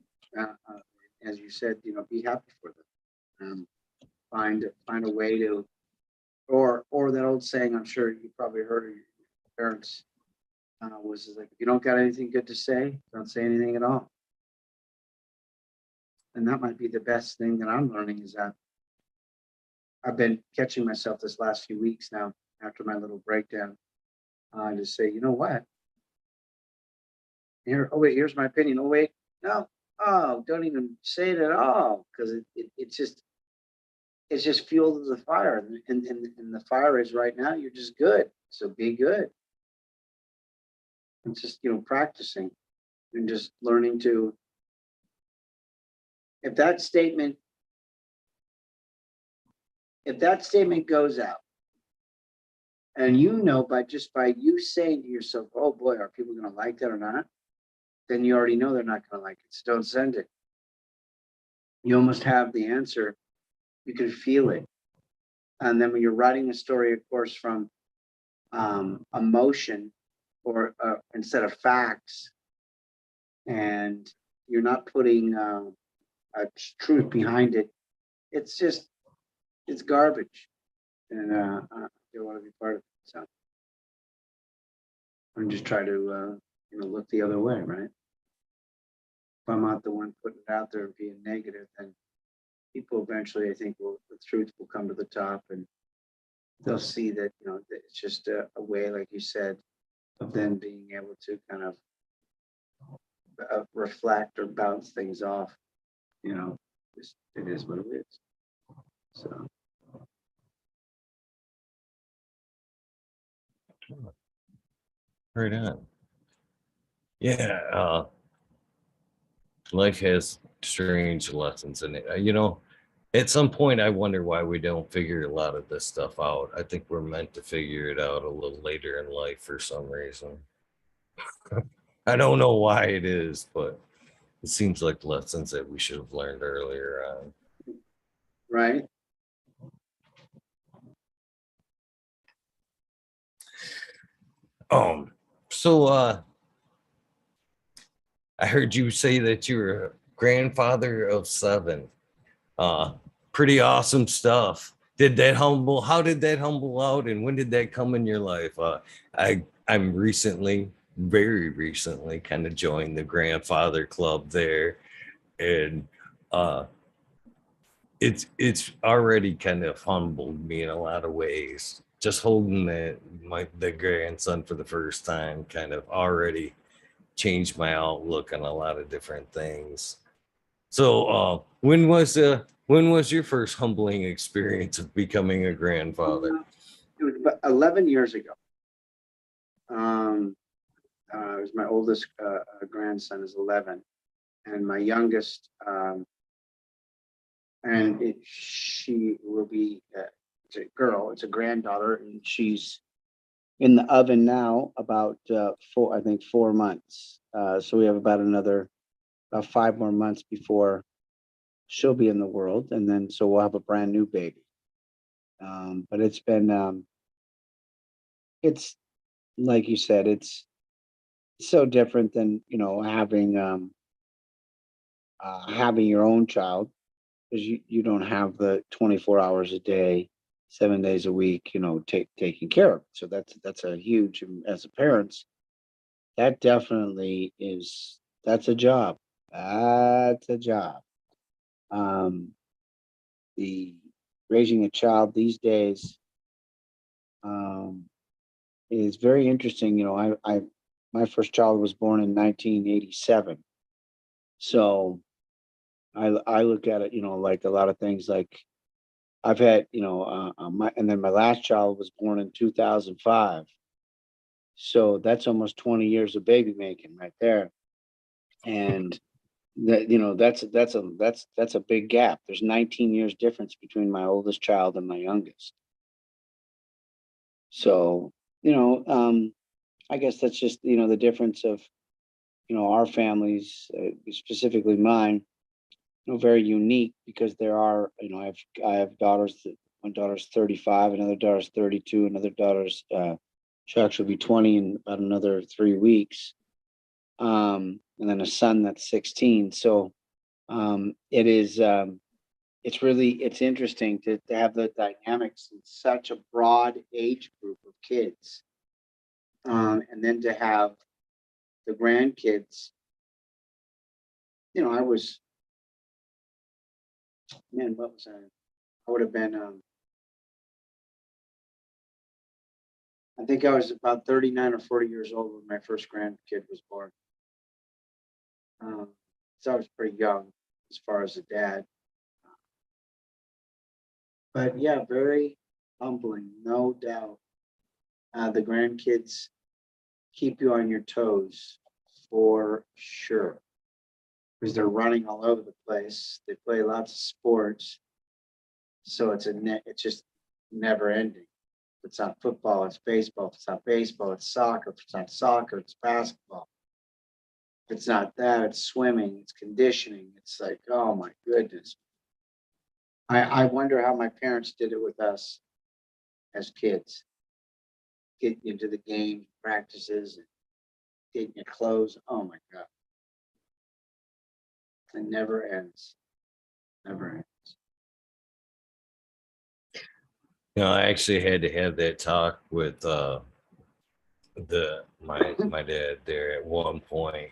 As you said, you know, be happy for them. Find a way to, or that old saying, I'm sure you probably heard of your parents, was like, if you don't got anything good to say, don't say anything at all. And that might be the best thing that I'm learning is that I've been catching myself this last few weeks now after my little breakdown, to say, you know what? Here, oh wait, here's my opinion. Oh wait, no, oh, don't even say it at all because it's just fuel to the fire, and the fire is right now. You're just good, so be good. It's just practicing and just learning to. If that statement, if that statement goes out, and by you saying to yourself, "Oh boy, are people going to like that or not?" Then you already know they're not going to like it. So don't send it. You almost have the answer. You can feel it, and then when you're writing a story, of course, from emotion or instead of facts, and you're not putting a truth behind it. It's garbage, and I don't want to be part of it. So I'm just trying to look the other way, right? If I'm not the one putting it out there and being negative, then people eventually, I think, the truth will come to the top, and they'll see that that it's just a way, like you said, of them being able to kind of reflect or bounce things off. It is what it is. So Right on. Yeah, life has strange lessons in it. You know, at some point, I wonder why we don't figure a lot of this stuff out. I think we're meant to figure it out a little later in life for some reason. I don't know why it is, but it seems like lessons that we should have learned earlier on. right. Um, so I heard you say that you're a grandfather of 7. Uh, Pretty awesome stuff. How did that humble out and when did that come in your life? I'm very recently kind of joined the grandfather club there, and uh it's already kind of humbled me in a lot of ways. Just holding the grandson for the first time kind of already changed my outlook on a lot of different things. So, when was your first humbling experience of becoming a grandfather? It was about 11 years ago. It was my oldest grandson is 11, and my youngest and she will be, it's a girl, it's a granddaughter, and she's in the oven now about 4 months. So we have about 5 more months before she'll be in the world, and then so we'll have a brand new baby. But it's been, it's like you said, it's so different than having your own child, because you don't have the 24 hours a day, 7 days a week, taking care of. So that's a huge, as a parents, that definitely that's a job. That's a job. The raising a child these days is very interesting. My first child was born in 1987. So I look at it, like a lot of things, like I've had, and then my last child was born in 2005. So that's almost 20 years of baby making right there. And that's a big gap. There's 19 years difference between my oldest child and my youngest. So, I guess that's just, the difference of, our families, specifically mine, very unique, because there are, I have daughters that one daughter's 35, another daughter's 32, another daughter's she'll actually be 20 in about another 3 weeks. And then a son that's 16. So it's interesting to have the dynamics in such a broad age group of kids. And then to have the grandkids, I was, man, what was I would have been, I think I was about 39 or 40 years old when my first grandkid was born. So I was pretty young as far as a dad. But yeah, very humbling, no doubt. The grandkids keep you on your toes for sure, because they're running all over the place. They play lots of sports. So it's just never ending. If it's not football, it's baseball. If it's not baseball, it's soccer. If it's not soccer, it's basketball. If it's not that, it's swimming, it's conditioning. It's like, oh my goodness. I wonder how my parents did it with us as kids. Getting into the game, practices, and getting your clothes. Oh my God. It never ends. Never ends. I actually had to have that talk with my dad there at one point.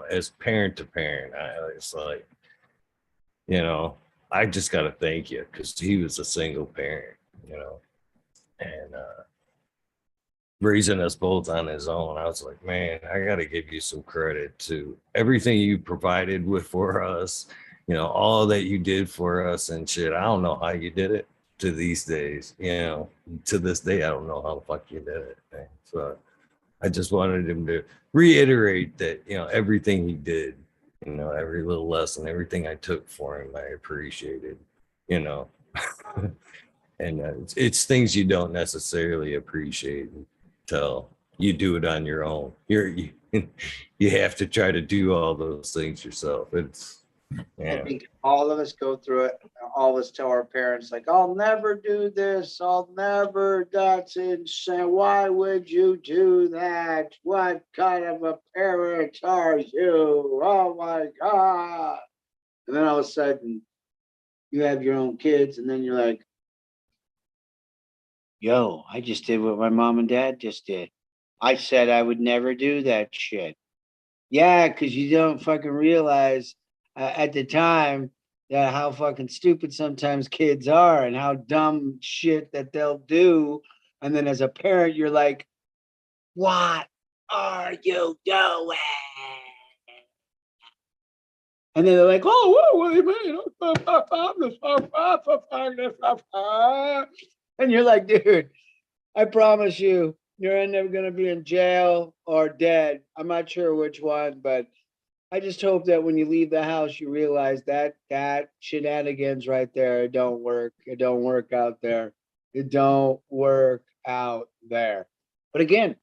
As parent to parent, I was like, I just got to thank you, because he was a single parent, and raising us both on his own. I was like, man, I got to give you some credit to everything you provided with for us, all that you did for us and shit. I don't know how you did it to these days, to this day. I don't know how the fuck you did it. Man. So I just wanted him to reiterate that, everything he did, every little lesson, everything I took for him, I appreciated, and it's things you don't necessarily appreciate until you do it on your own. You have to try to do all those things yourself. I think all of us go through it. All of us tell our parents, like, I'll never do this. That's insane. Why would you do that? What kind of a parent are you? Oh my God. And then all of a sudden, you have your own kids, and then you're like, yo, I just did what my mom and dad just did. I said I would never do that shit. Yeah, because you don't fucking realize at the time how fucking stupid sometimes kids are, and how dumb shit that they'll do. And then as a parent, you're like, what are you doing? And then they're like, oh, whoa, what do you mean? And you're like, dude, I promise you, you're never going to be in jail or dead. I'm not sure which one, but I just hope that when you leave the house, you realize that that shenanigans right there, it don't work. It don't work out there. It don't work out there. But again,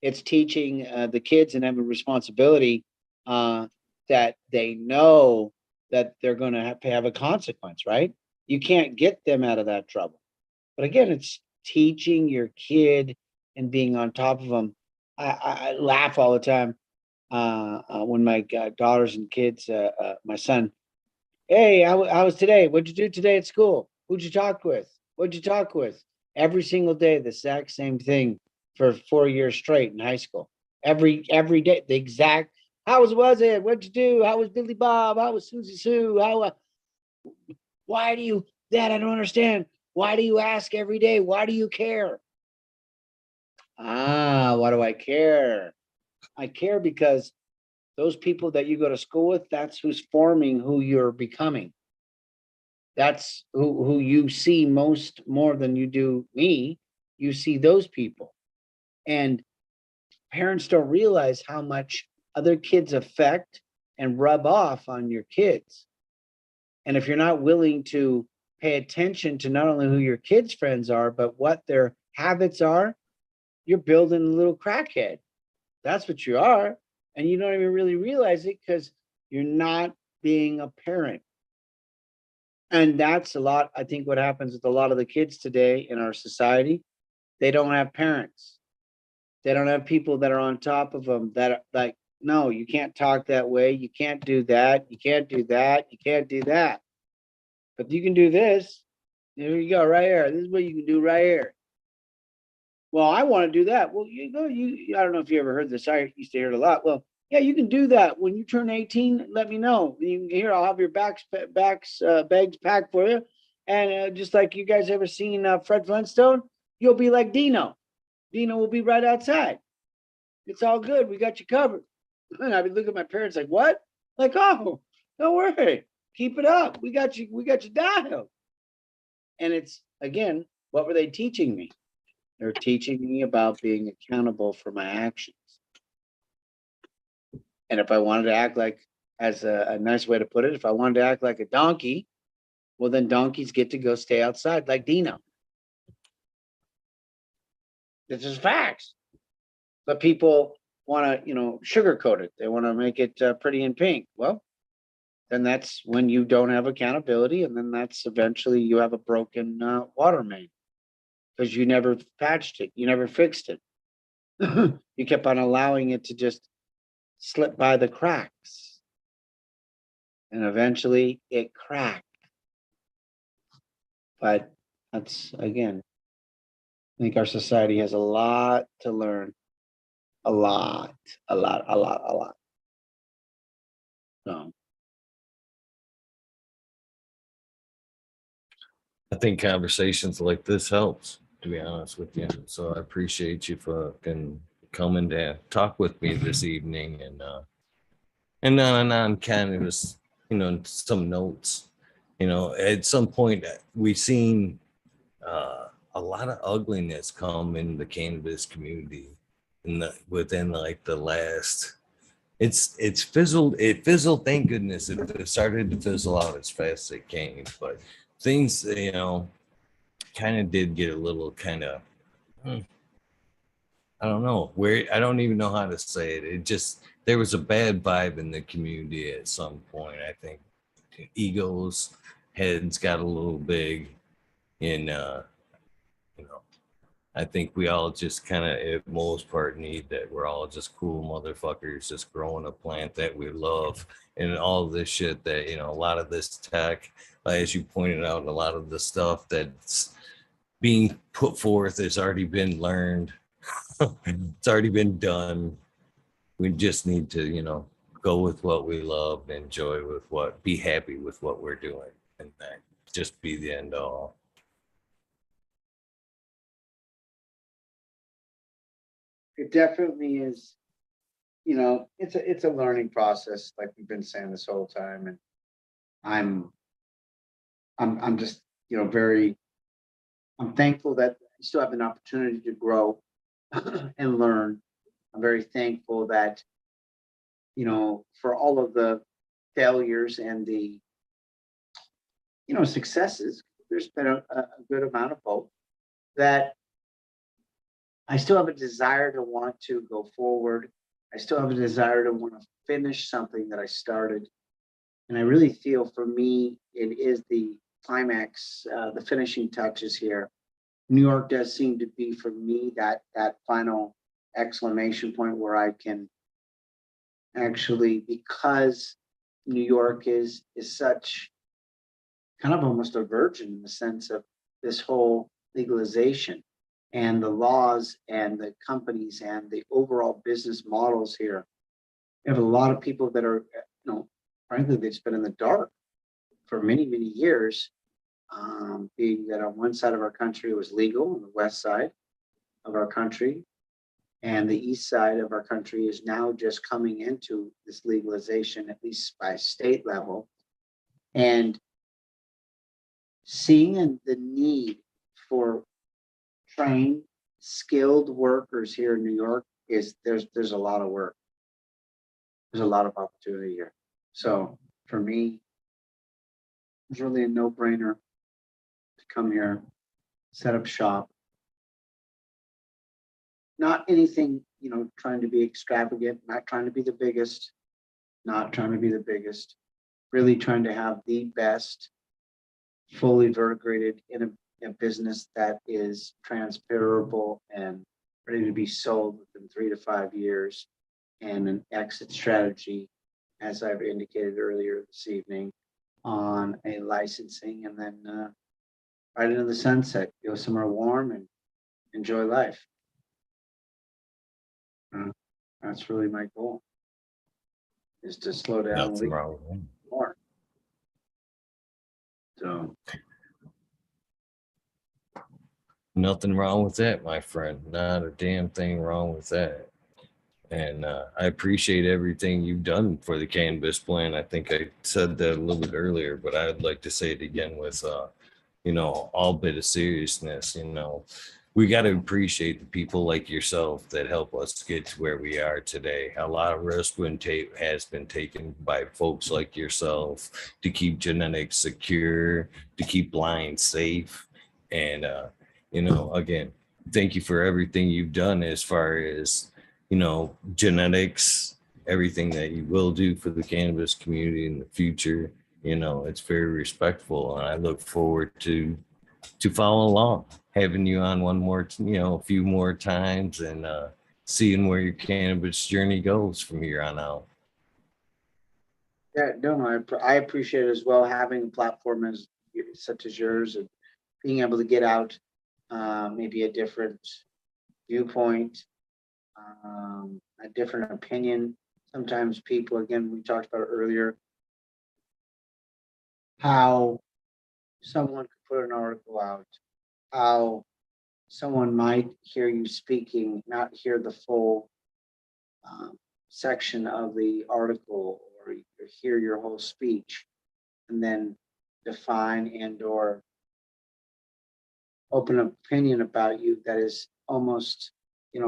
it's teaching the kids and having responsibility uh, that they know that they're going to have a consequence, right? You can't get them out of that trouble. But again, it's teaching your kid and being on top of them. I laugh all the time when my daughters and kids, my son, hey, how was today? What'd you do today at school? Who'd you talk with? What'd you talk with? Every single day, the exact same thing for 4 years straight in high school. Every day, the exact. How was it? What'd you do? How was Billy Bob? How was Susie Sue? How? Why do you? Dad, I don't understand. Why do you ask every day? Why do you care? Why do I care? I care because those people that you go to school with, that's who's forming who you're becoming. That's who you see most more than you do me. You see those people. And parents don't realize how much other kids affect and rub off on your kids. And if you're not willing to pay attention to not only who your kids' friends are, but what their habits are, you're building a little crackhead. That's what you are. And you don't even really realize it because you're not being a parent. And that's a lot, I think, what happens with a lot of the kids today in our society. They don't have parents. They don't have people that are on top of them that are like, no, you can't talk that way. You can't do that. You can't do that. You can't do that. But you can do this. Here you go, right here. This is what you can do right here. Well, I want to do that. Well, you go, I don't know if you ever heard this. I used to hear it a lot. Well, yeah, you can do that. When you turn 18, let me know. You can here, I'll have your bags packed for you. And just like you guys ever seen Fred Flintstone, you'll be like Dino. Dino will be right outside. It's all good. We got you covered. And I'd be looking at my parents like, what? Like, oh, don't worry. Keep it up. We got you dialed. And it's again, what were they teaching me? They're teaching me about being accountable for my actions. And if I wanted to act like, as a nice way to put it, if I wanted to act like a donkey, well, then donkeys get to go stay outside like Dino. This is facts. But people want to, sugarcoat it. They want to make it pretty and pink. Well, then that's when you don't have accountability. And then that's eventually you have a broken water main because you never patched it. You never fixed it. You kept on allowing it to just slip by the cracks. And eventually it cracked. But that's, again, I think our society has a lot to learn. A lot, a lot, a lot, a lot. So I think conversations like this helps, to be honest with you. So I appreciate you fucking coming to talk with me this evening and on kind of just, some notes. At some point we've seen a lot of ugliness come in the cannabis community within like the last it fizzled, thank goodness it started to fizzle out as fast as it came, but things kind of did get a little kind of I don't know where, I don't even know how to say it. It just, there was a bad vibe in the community at some point. I think egos, heads got a little big, and you know, I think we all just kind of, at most part, need that. We're all just cool motherfuckers, just growing a plant that we love, and all of this shit that a lot of this tech, as you pointed out, a lot of the stuff that's being put forth has already been learned. It's already been done. We just need to, go with what we love, enjoy with what, be happy with what we're doing, and that just be the end all. it definitely is, it's a learning process, like we've been saying this whole time. And I'm I'm just, very, I'm thankful that I still have an opportunity to grow and learn. I'm very thankful that, for all of the failures and the, successes, there's been a good amount of both, that I still have a desire to want to go forward. I still have a desire to want to finish something that I started. And I really feel, for me, it is the climax, the finishing touches here. New York does seem to be, for me, that final exclamation point where I can actually, because New York is such kind of almost a virgin in the sense of this whole legalization and the laws and the companies and the overall business models here. We have a lot of people that are, frankly, they've been in the dark for many, many years, being that on one side of our country it was legal, on the west side of our country, and the east side of our country is now just coming into this legalization, at least by state level. And seeing the need for trained, skilled workers here in New York is there's a lot of work. There's a lot of opportunity here. So for me, it's really a no-brainer to come here, set up shop. Not anything, trying to be extravagant, not trying to be the biggest, really trying to have the best, fully verticated in a business that is transferable and ready to be sold within 3 to 5 years, and an exit strategy, as I've indicated earlier this evening, on a licensing, and then right into the sunset, go somewhere warm and enjoy life. That's really my goal, is to slow down Nothing wrong with that. more. So Nothing wrong with that, my friend. Not a damn thing wrong with that. And I appreciate everything you've done for the cannabis plant. I think I said that a little bit earlier, but I'd like to say it again with, all bit of seriousness. We got to appreciate the people like yourself that help us get to where we are today. A lot of risk has been taken by folks like yourself to keep genetics secure, to keep lines safe. And, again, thank you for everything you've done as far as, genetics, everything that you will do for the cannabis community in the future. It's very respectful, and I look forward to follow along, having you on one more, a few more times, and seeing where your cannabis journey goes from here on out. yeah, no, I appreciate it as well, having a platform such as yours, and being able to get out maybe a different viewpoint, a different opinion. Sometimes people, again, we talked about earlier, how someone could put an article out, how someone might hear you speaking, not hear the full section of the article, or hear your whole speech, and then define and or open opinion about you that is almost,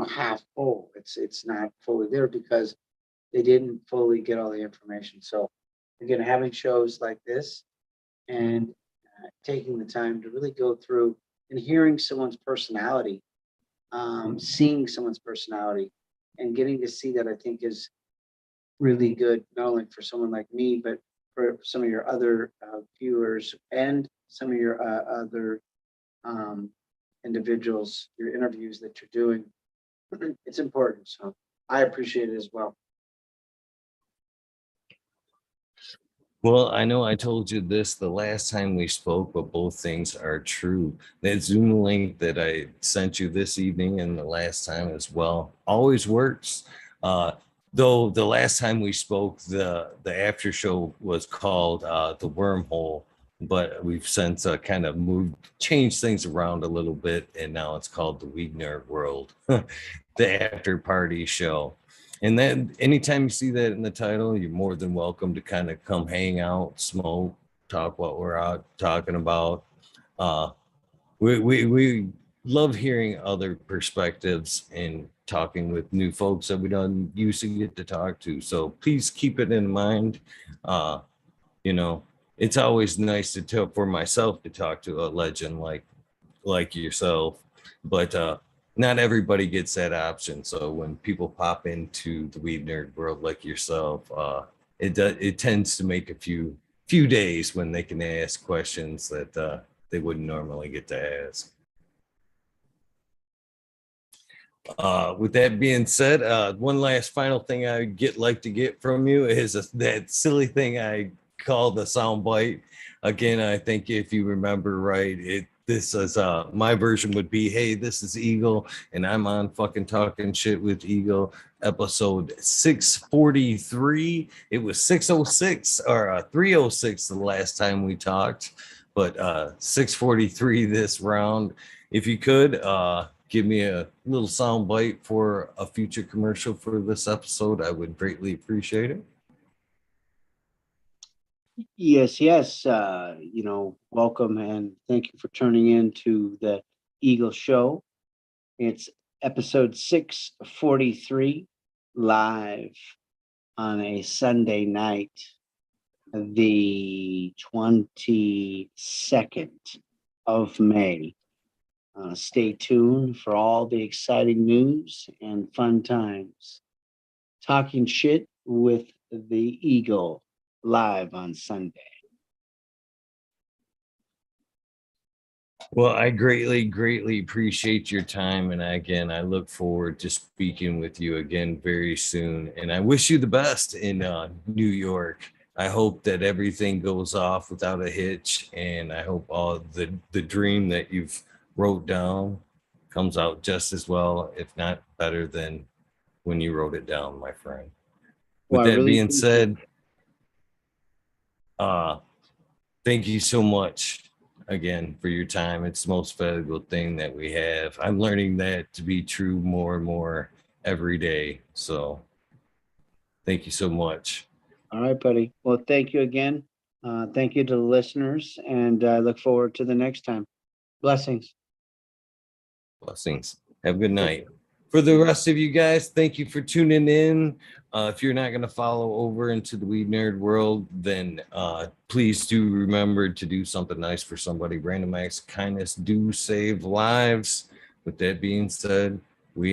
half full. It's not fully there because they didn't fully get all the information. So again, having shows like this, and taking the time to really go through and hearing someone's personality, seeing someone's personality, and getting to see that, I think, is really good, not only for someone like me, but for some of your other viewers and some of your other individuals, your interviews that you're doing. It's important. So I appreciate it as well. Well, I know I told you this the last time we spoke, but both things are true. That Zoom link that I sent you this evening and the last time as well always works. Though the last time we spoke, the after show was called the Wormhole, but we've since kind of changed things around a little bit, and now it's called the Weed Nerd World, the after party show. And then anytime you see that in the title, you're more than welcome to kind of come hang out, smoke, talk what we're out talking about. We love hearing other perspectives and talking with new folks that we don't usually get to talk to. So please keep it in mind. Uh, you know, it's always nice to tell for myself to talk to a legend like yourself, but not everybody gets that option. So when people pop into the weed nerd world like yourself, it tends to make a few days when they can ask questions that they wouldn't normally get to ask. With that being said, one last final thing I like to get from you is that silly thing I call the sound bite. Again, I think if you remember right, this is my version would be, hey, this is Eagle, and I'm on fucking talking shit with Eagle, episode 643. It was 606 or 306 the last time we talked, but 643 this round. If you could, give me a little sound bite for a future commercial for this episode, I would greatly appreciate it. Yes. Welcome and thank you for turning in to the Eagle Show. It's episode 643 live on a Sunday night, the 22nd of May. Stay tuned for all the exciting news and fun times. Talking shit with the Eagle live on Sunday. Well, I greatly appreciate your time. And again, I look forward to speaking with you again very soon. And I wish you the best in New York. I hope that everything goes off without a hitch. And I hope all the dream that you've wrote down comes out just as well, if not better than when you wrote it down, my friend. With Well, I that really being appreciate said, uh, thank you so much again for your time. It's the most valuable thing that we have. I'm learning that to be true more and more every day. So thank you so much. All right, buddy. Well, thank you again. Thank you to the listeners, and I look forward to the next time. Blessings. Blessings. Have a good night. For the rest of you guys, thank you for tuning in. If you're not going to follow over into the weed nerd world, then please do remember to do something nice for somebody. Random acts of kindness do save lives. With that being said,